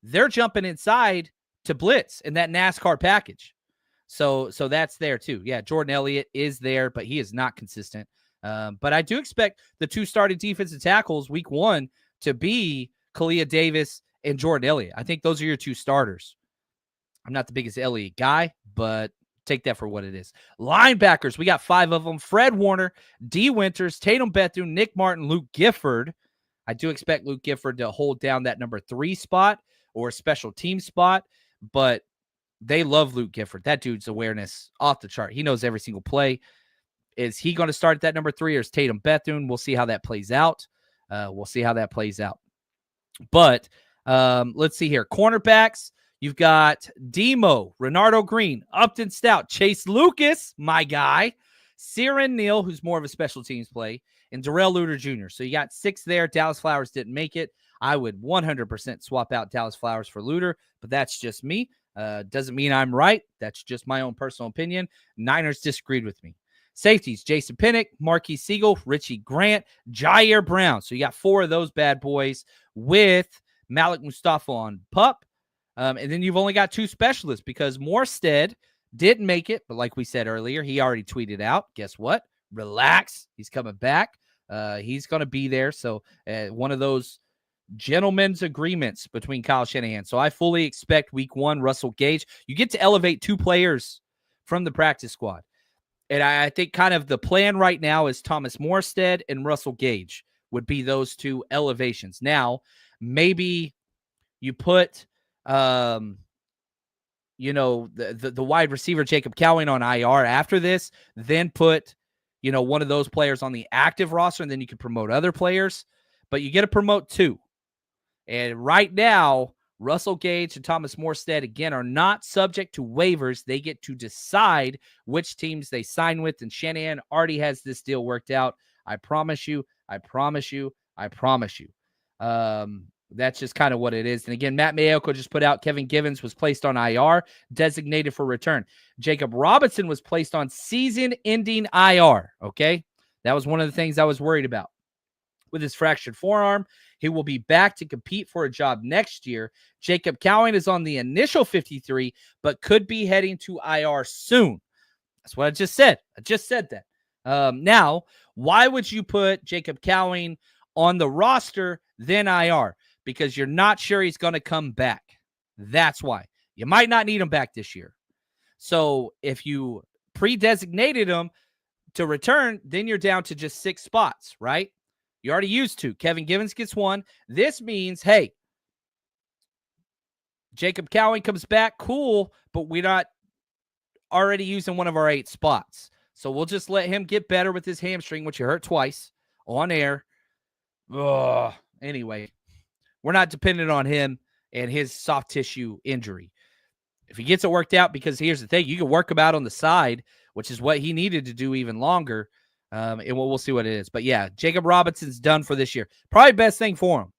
They're jumping inside to blitz in that NASCAR package. So that's there too. Yeah, Jordan Elliott is there, but he is not consistent. But I do expect the 2 starting defensive tackles week 1 to be Kalia Davis and Jordan Elliott. I think those are your 2 starters. I'm not the biggest Elliott guy, but take that for what it is. Linebackers, we got 5 of them. Fred Warner, D. Winters, Tatum Bethune, Nick Martin, Luke Gifford. I do expect Luke Gifford to hold down that number 3 spot or special team spot, but they love Luke Gifford. That dude's awareness off the chart. He knows every single play. Is he going to start at that number 3, or is Tatum Bethune? We'll see how that plays out. But let's see here. Cornerbacks, you've got Demo, Renardo Green, Upton Stout, Chase Lucas, my guy, Siren Neal, who's more of a special teams play, and Darrell Luter Jr. So you got 6 there. Dallas Flowers didn't make it. I would 100% swap out Dallas Flowers for Luter, but that's just me. Doesn't mean I'm right. That's just my own personal opinion. Niners disagreed with me. Safeties, Jason Pinnock, Marquis Siegel, Richie Grant, Jair Brown. So you got 4 of those bad boys with Malik Mustafa on PUP. And then you've only got 2 specialists, because Morestead didn't make it, but like we said earlier, he already tweeted out, guess what? Relax. He's coming back. He's going to be there. So one of those gentlemen's agreements between Kyle Shanahan. So I fully expect week 1, Russell Gage. You get to elevate 2 players from the practice squad. And I think kind of the plan right now is Thomas Morestead and Russell Gage would be those two elevations. Now, maybe you put, the wide receiver Jacob Cowing on IR after this, then put, one of those players on the active roster, and then you can promote other players. But you get to promote two. And right now, Russell Gage and Thomas Morestead, again, are not subject to waivers. They get to decide which teams they sign with, and Shanahan already has this deal worked out. I promise you. That's just kind of what it is. And again, Matt Mayoko just put out Kevin Givens was placed on IR, designated for return. Jacob Robinson was placed on season-ending IR, okay? That was one of the things I was worried about. With his fractured forearm, he will be back to compete for a job next year. Jacob Cowing is on the initial 53, but could be heading to IR soon. That's what I just said. I just said that. Now, why would you put Jacob Cowing on the roster, then IR? Because you're not sure he's going to come back. That's why. You might not need him back this year. So if you pre-designated him to return, then you're down to just 6 spots, right? You already used 2. Kevin Givens gets 1. This means, hey, Jacob Cowing comes back, cool, but we're not already using one of our 8 spots. So we'll just let him get better with his hamstring, which he hurt twice on air. Anyway, we're not dependent on him and his soft tissue injury. If he gets it worked out, because here's the thing, you can work him out on the side, which is what he needed to do even longer. And we'll see what it is. But yeah, Jacob Robinson's done for this year. Probably best thing for him.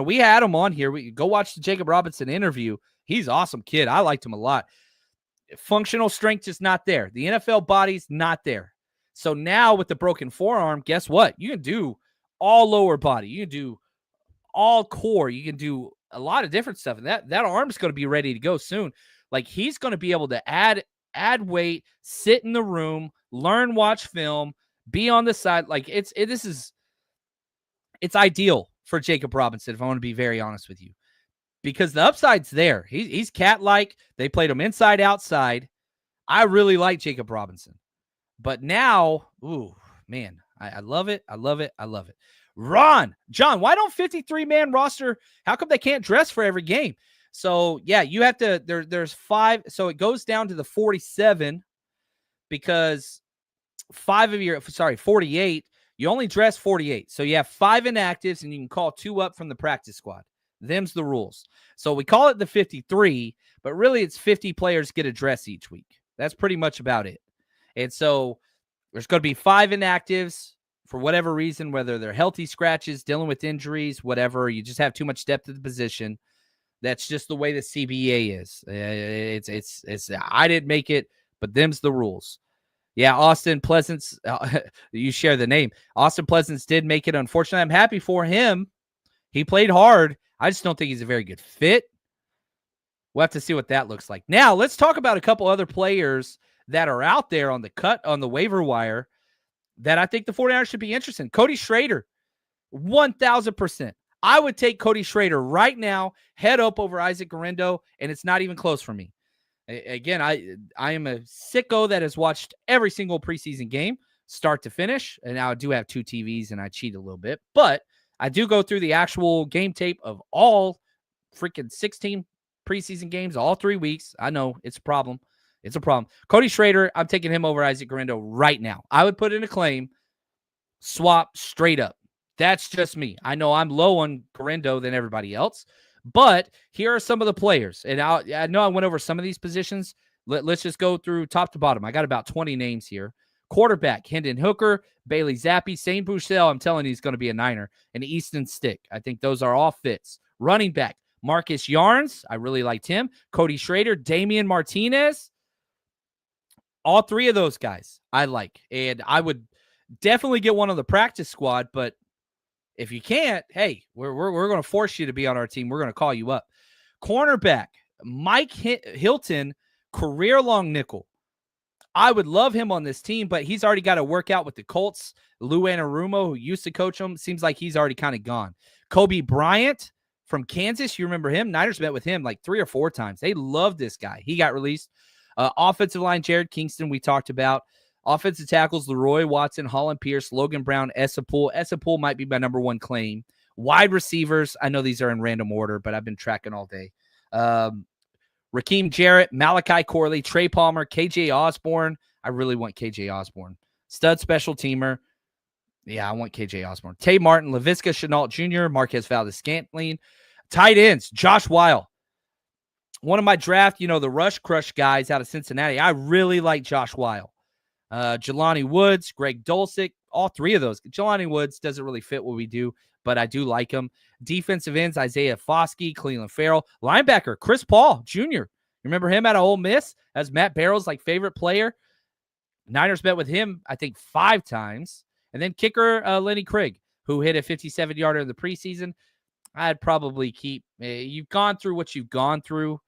We had him on here. We go watch the Jacob Robinson interview. He's an awesome kid. I liked him a lot. Functional strength is not there. The NFL body's not there. So now with the broken forearm, guess what? You can do all lower body. You can do all core. You can do a lot of different stuff. And that arm's going to be ready to go soon. Like, he's going to be able to add weight, sit in the room, learn, watch film, be on the side. Like, it's ideal for Jacob Robinson, if I want to be very honest with you, because the upside's there. He's cat-like. They played him inside, outside. I really like Jacob Robinson. But now, ooh, man, I love it. I love it. John, why don't 53-man roster, how come they can't dress for every game? So, yeah, you have to, there's 5. So it goes down to the 47 because 48. You only dress 48. So you have 5 inactives and you can call 2 up from the practice squad. Them's the rules. So we call it the 53, but really it's 50 players get a dress each week. That's pretty much about it. And so there's going to be 5 inactives for whatever reason, whether they're healthy scratches, dealing with injuries, whatever. You just have too much depth at the position. That's just the way the CBA is. It's I didn't make it, but them's the rules. Yeah, Austin Pleasance, you share the name. Austin Pleasance did make it. Unfortunately, I'm happy for him. He played hard. I just don't think he's a very good fit. We'll have to see what that looks like. Now, let's talk about a couple other players that are out there on the waiver wire that I think the 49ers should be interested in. Cody Schrader, 1,000%. I would take Cody Schrader right now, head up over Isaac Guerendo, and it's not even close for me. Again, I am a sicko that has watched every single preseason game, start to finish, and now I do have 2 TVs, and I cheat a little bit. But I do go through the actual game tape of all freaking 16 preseason games, all 3 weeks. I know, it's a problem. It's a problem. Cody Schrader, I'm taking him over Isaac Guerendo right now. I would put in a claim, swap straight up. That's just me. I know I'm low on Guerendo than everybody else, but here are some of the players. And I know I went over some of these positions. Let's just go through top to bottom. I got about 20 names here. Quarterback, Hendon Hooker, Bailey Zappi, Sane Bouchel, I'm telling you he's going to be a Niner, and Easton Stick. I think those are all fits. Running back, Marcus Yarns. I really liked him. Cody Schrader, Damian Martinez. All 3 of those guys I like. And I would definitely get one on the practice squad, but if you can't, hey, we're going to force you to be on our team. We're going to call you up. Cornerback, Mike Hilton, career-long nickel. I would love him on this team, but he's already got to work out with the Colts. Lou Anarumo, who used to coach him, seems like he's already kind of gone. Kobe Bryant from Kansas, you remember him? Niners met with him like 3 or 4 times. They love this guy. He got released. Offensive line, Jared Kingston, we talked about. Offensive tackles, Leroy Watson, Holland Pierce, Logan Brown, Essapool. Essapool might be my number one claim. Wide receivers, I know these are in random order, but I've been tracking all day. Raheem Jarrett, Malachi Corley, Trey Palmer, KJ Osborne. I really want KJ Osborne. Stud special teamer. Yeah, I want KJ Osborne. Tay Martin, Laviska Shenault Jr., Marquez Valdez-Scantling. Tight ends, Josh Weil. One of my draft, the rush crush guys out of Cincinnati. I really like Josh Weil. Jelani Woods, Greg Dulcich, all three of those. Jelani Woods doesn't really fit what we do, but I do like him. Defensive ends, Isaiah Foskey, Cleveland Farrell. Linebacker, Chris Paul Jr. Remember him out of Ole Miss as Matt Barrow's favorite player? Niners met with him, I think, 5 times. And then kicker, Lenny Craig, who hit a 57-yarder in the preseason. I'd probably keep. You've gone through what you've gone through.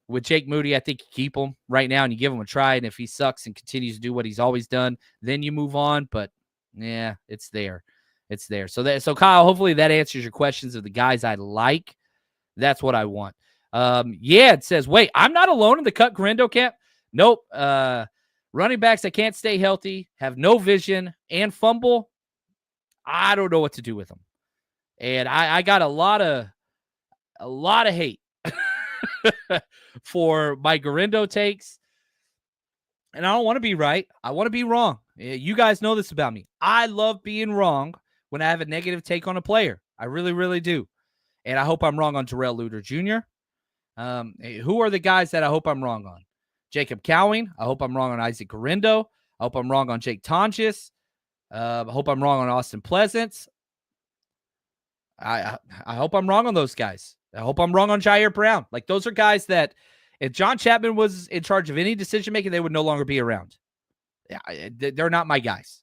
With Jake Moody, I think you keep him right now and you give him a try. And if he sucks and continues to do what he's always done, then you move on. But yeah, it's there. It's there. So Kyle, hopefully that answers your questions of the guys I like. That's what I want. It says, wait, I'm not alone in the cut Garindo camp. Nope. Running backs that can't stay healthy, have no vision, and fumble. I don't know what to do with them. And I got a lot of hate for my Garindo takes. And I don't want to be right. I want to be wrong. You guys know this about me. I love being wrong when I have a negative take on a player. I really, really do. And I hope I'm wrong on Terrell Luter Jr. Who are the guys that I hope I'm wrong on? Jacob Cowing. I hope I'm wrong on Isaac Garindo. I hope I'm wrong on Jake Tonjes. I hope I'm wrong on Austin Pleasance. I hope I'm wrong on those guys. I hope I'm wrong on Jair Brown. Those are guys that if John Chapman was in charge of any decision-making, they would no longer be around. Yeah, they're not my guys.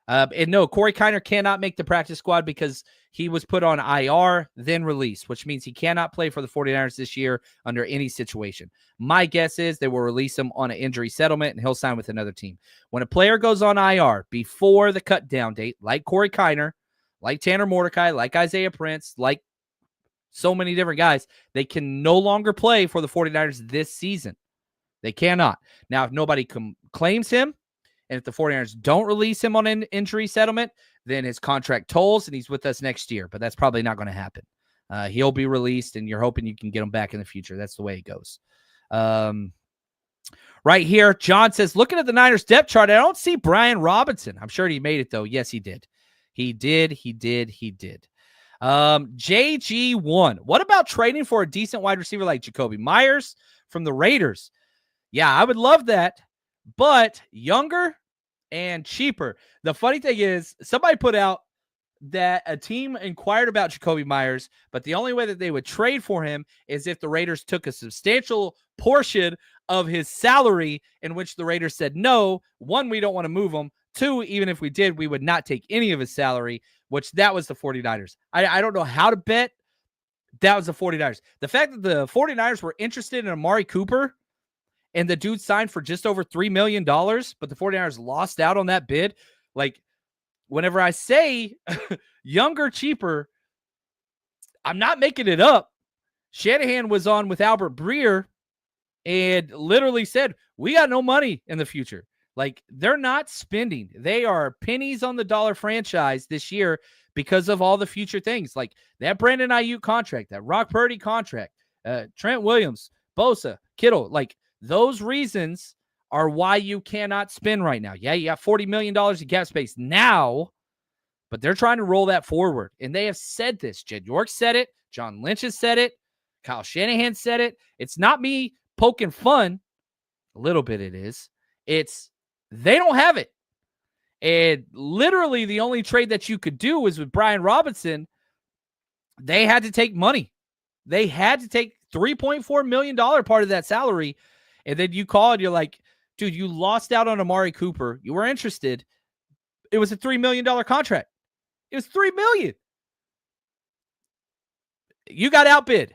And no, Corey Kiner cannot make the practice squad because he was put on IR, then released, which means he cannot play for the 49ers this year under any situation. My guess is they will release him on an injury settlement and he'll sign with another team. When a player goes on IR before the cut down date, like Corey Kiner, like Tanner Mordecai, like Isaiah Prince, like so many different guys, they can no longer play for the 49ers this season. They cannot. Now, if nobody claims him, and if the 49ers don't release him on an injury settlement, then his contract tolls and he's with us next year. But that's probably not going to happen. He'll be released, and you're hoping you can get him back in the future. That's the way it goes. Right here, John says, looking at the Niners depth chart, I don't see Brian Robinson. I'm sure he made it, though. Yes, he did. He did. JG1. What about trading for a decent wide receiver like Jacoby Myers from the Raiders? Yeah, I would love that, but younger and cheaper. The funny thing is, somebody put out that a team inquired about Jacoby Myers, but the only way that they would trade for him is if the Raiders took a substantial portion of his salary, in which the Raiders said, no, 1, we don't want to move him. 2, even if we did, we would not take any of his salary, which that was the 49ers. I don't know how to bet. That was the 49ers. The fact that the 49ers were interested in Amari Cooper and the dude signed for just over $3 million, but the 49ers lost out on that bid. Whenever I say younger, cheaper, I'm not making it up. Shanahan was on with Albert Breer and literally said, we got no money in the future. They're not spending. They are pennies on the dollar franchise this year because of all the future things. That Brandon Ayuk contract, that Brock Purdy contract, Trent Williams, Bosa, Kittle. Those reasons are why you cannot spend right now. Yeah, you got $40 million in cap space now, but they're trying to roll that forward. And they have said this. Jed York said it. John Lynch has said it. Kyle Shanahan said it. It's not me poking fun. A little bit it is. It's they don't have it. And literally the only trade that you could do was with Brian Robinson. They had to take money. They had to take $3.4 million part of that salary. And then you call and you're like, dude, you lost out on Amari Cooper. You were interested. It was a $3 million contract. It was $3 million. You got outbid.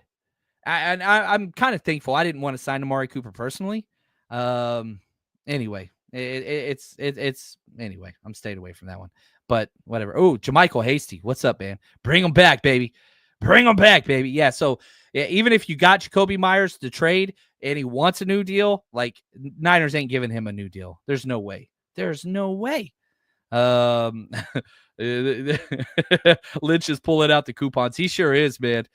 And I'm kind of thankful. I didn't want to sign Amari Cooper personally. Anyway, anyway, I'm staying away from that one. But whatever. Oh, Jermichael Hasty. What's up, man? Bring him back, baby. Bring him back, baby. Yeah, so even if you got Jacoby Myers to trade and he wants a new deal, Niners ain't giving him a new deal. There's no way. There's no way. Lynch is pulling out the coupons. He sure is, man.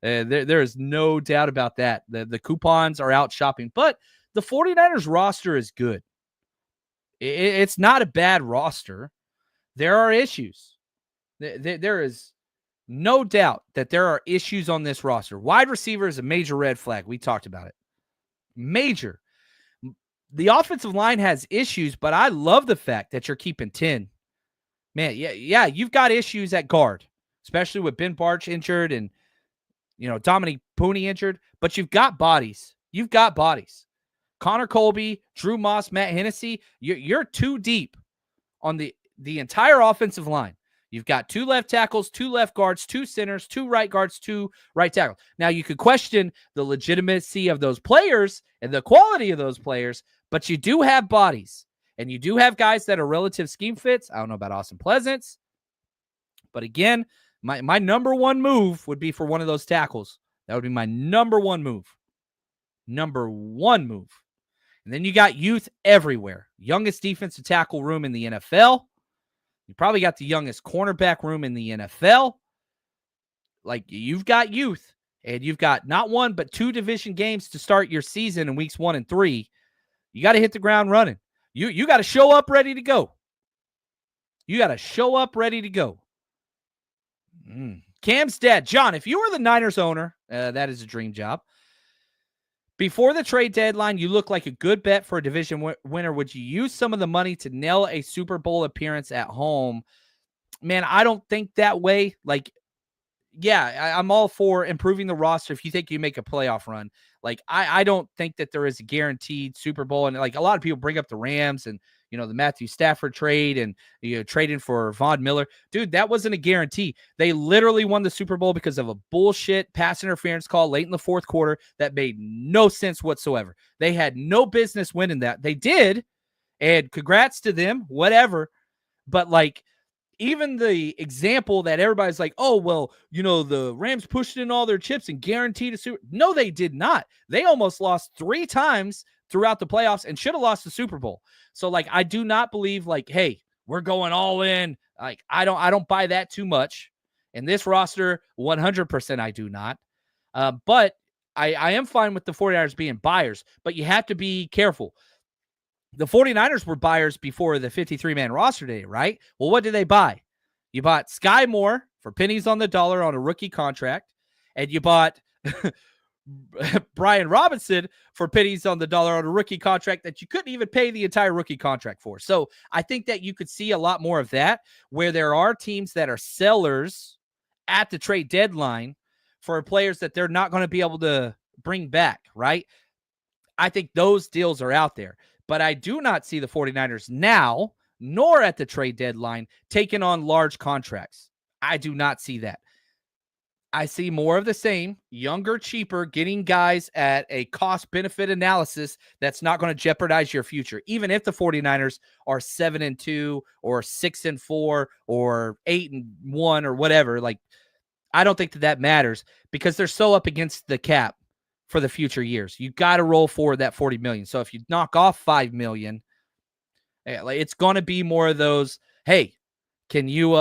There is no doubt about that. The coupons are out shopping, but the 49ers roster is good. It's not a bad roster. There are issues. There is no doubt that there are issues on this roster. Wide receiver is a major red flag. We talked about it. Major. The offensive line has issues, but I love the fact that you're keeping 10. Man, yeah, you've got issues at guard, especially with Ben Barch injured and, Dominique Pooney injured, but you've got bodies. You've got bodies. Connor Colby, Drew Moss, Matt Hennessy, you're too deep on the entire offensive line. You've got 2 left tackles, 2 left guards, 2 centers, 2 right guards, 2 right tackles. Now, you could question the legitimacy of those players and the quality of those players, but you do have bodies, and you do have guys that are relative scheme fits. I don't know about Austin Pleasance, but again, my number one move would be for one of those tackles. That would be my number one move. Number one move. And then you got youth everywhere. Youngest defensive tackle room in the NFL. You probably got the youngest cornerback room in the NFL. Like, you've got youth, and you've got not 1, but 2 division games to start your season in weeks 1 and 3. You got to hit the ground running. You got to show up ready to go. You got to show up ready to go. Cam's dad, John, if you were the Niners owner, that is a dream job. Before the trade deadline, you look like a good bet for a division winner. Would you use some of the money to nail a Super Bowl appearance at home? Man, I don't think that way. Like, yeah, I'm all for improving the roster if you think you make a playoff run. Like, I don't think that there is a guaranteed Super Bowl. And like, a lot of people bring up the Rams and, the Matthew Stafford trade and, trading for Von Miller. Dude, that wasn't a guarantee. They literally won the Super Bowl because of a bullshit pass interference call late in the 4th quarter that made no sense whatsoever. They had no business winning that. They did, and congrats to them, whatever. But like, even the example that everybody's like, oh, well, the Rams pushed in all their chips and guaranteed a Super. No, they did not. They almost lost 3 times throughout the playoffs and should have lost the Super Bowl. So like, I do not believe like, hey, we're going all in. Like, I don't buy that too much. In this roster, 100% I do not. But I am fine with the 49ers being buyers, but you have to be careful. The 49ers were buyers before the 53-man roster day, right? Well, what did they buy? You bought Sky Moore for pennies on the dollar on a rookie contract, and you bought Brian Robinson for pennies on the dollar on a rookie contract that you couldn't even pay the entire rookie contract for. So I think that you could see a lot more of that, where there are teams that are sellers at the trade deadline for players that they're not going to be able to bring back, right? I think those deals are out there. But I do not see the 49ers now, nor at the trade deadline, taking on large contracts. I do not see that. I see more of the same, younger, cheaper, getting guys at a cost-benefit analysis that's not going to jeopardize your future. Even if the 49ers are 7-2 or 6-4 or 8-1 or whatever, like, I don't think that matters because they're so up against the cap for the future years. You got to roll forward that $40 million. So if you knock off $5 million, it's going to be more of those, hey, can you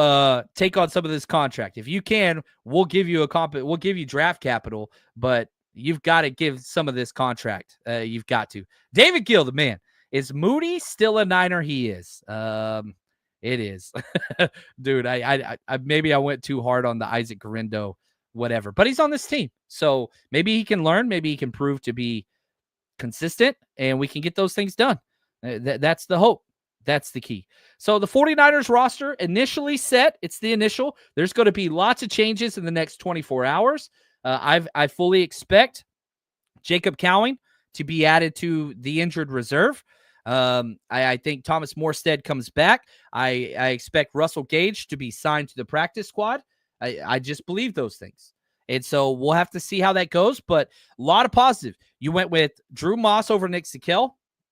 take on some of this contract? If you can, we'll give you we'll give you draft capital, but you've got to give some of this contract. You've got to. David Gill, the man. Is Moody still a Niner? He is. It is. Dude, I maybe I went too hard on the Isaac Garindo, whatever, but he's on this team. So maybe he can learn, maybe he can prove to be consistent, and we can get those things done. That's the hope. That's the key. So the 49ers roster initially set. It's the initial. There's going to be lots of changes in the next 24 hours. I fully expect Jacob Cowing to be added to the injured reserve. I think Thomas Morestead comes back. I expect Russell Gage to be signed to the practice squad. I just believe those things. And so we'll have to see how that goes, but a lot of positive. You went with Drew Moss over Nick Sikel.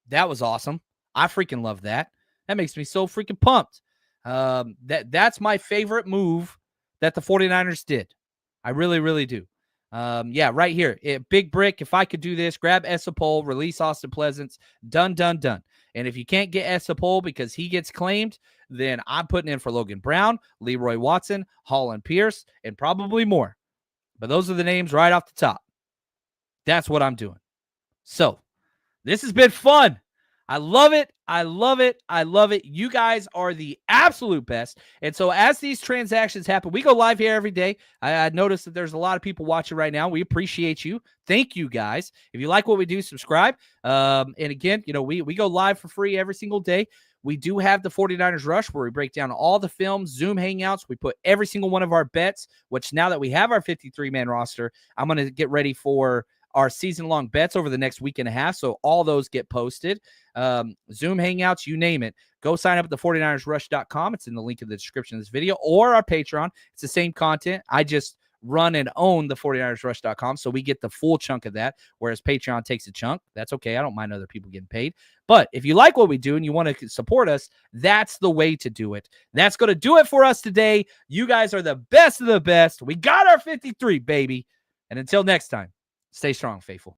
That was awesome. I freaking love that. That makes me so freaking pumped. That's my favorite move that the 49ers did. I really, really do. Yeah, right here. Big Brick, if I could do this, grab Esopole, release Austin Pleasance. Done. And if you can't get Essapole because he gets claimed, then I'm putting in for Logan Brown, Leroy Watson, Holland Pierce, and probably more. But those are the names right off the top. That's what I'm doing. So this has been fun. I love it. I love it. I love it. You guys are the absolute best. And so as these transactions happen, we go live here every day. I noticed that there's a lot of people watching right now. We appreciate you. Thank you, guys. If you like what we do, subscribe. And again, we go live for free every single day. We do have the 49ers Rush where we break down all the films, Zoom hangouts. We put every single one of our bets, which now that we have our 53-man roster, I'm going to get ready for our season-long bets over the next week and a half, so all those get posted. Zoom hangouts, you name it. Go sign up at the 49ersrush.com. It's in the link in the description of this video, or our Patreon. It's the same content. I just run and own the 49ersrush.com, so we get the full chunk of that, whereas Patreon takes a chunk. That's okay. I don't mind other people getting paid. But if you like what we do and you want to support us, that's the way to do it. That's going to do it for us today. You guys are the best of the best. We got our 53, baby. And until next time, stay strong, faithful.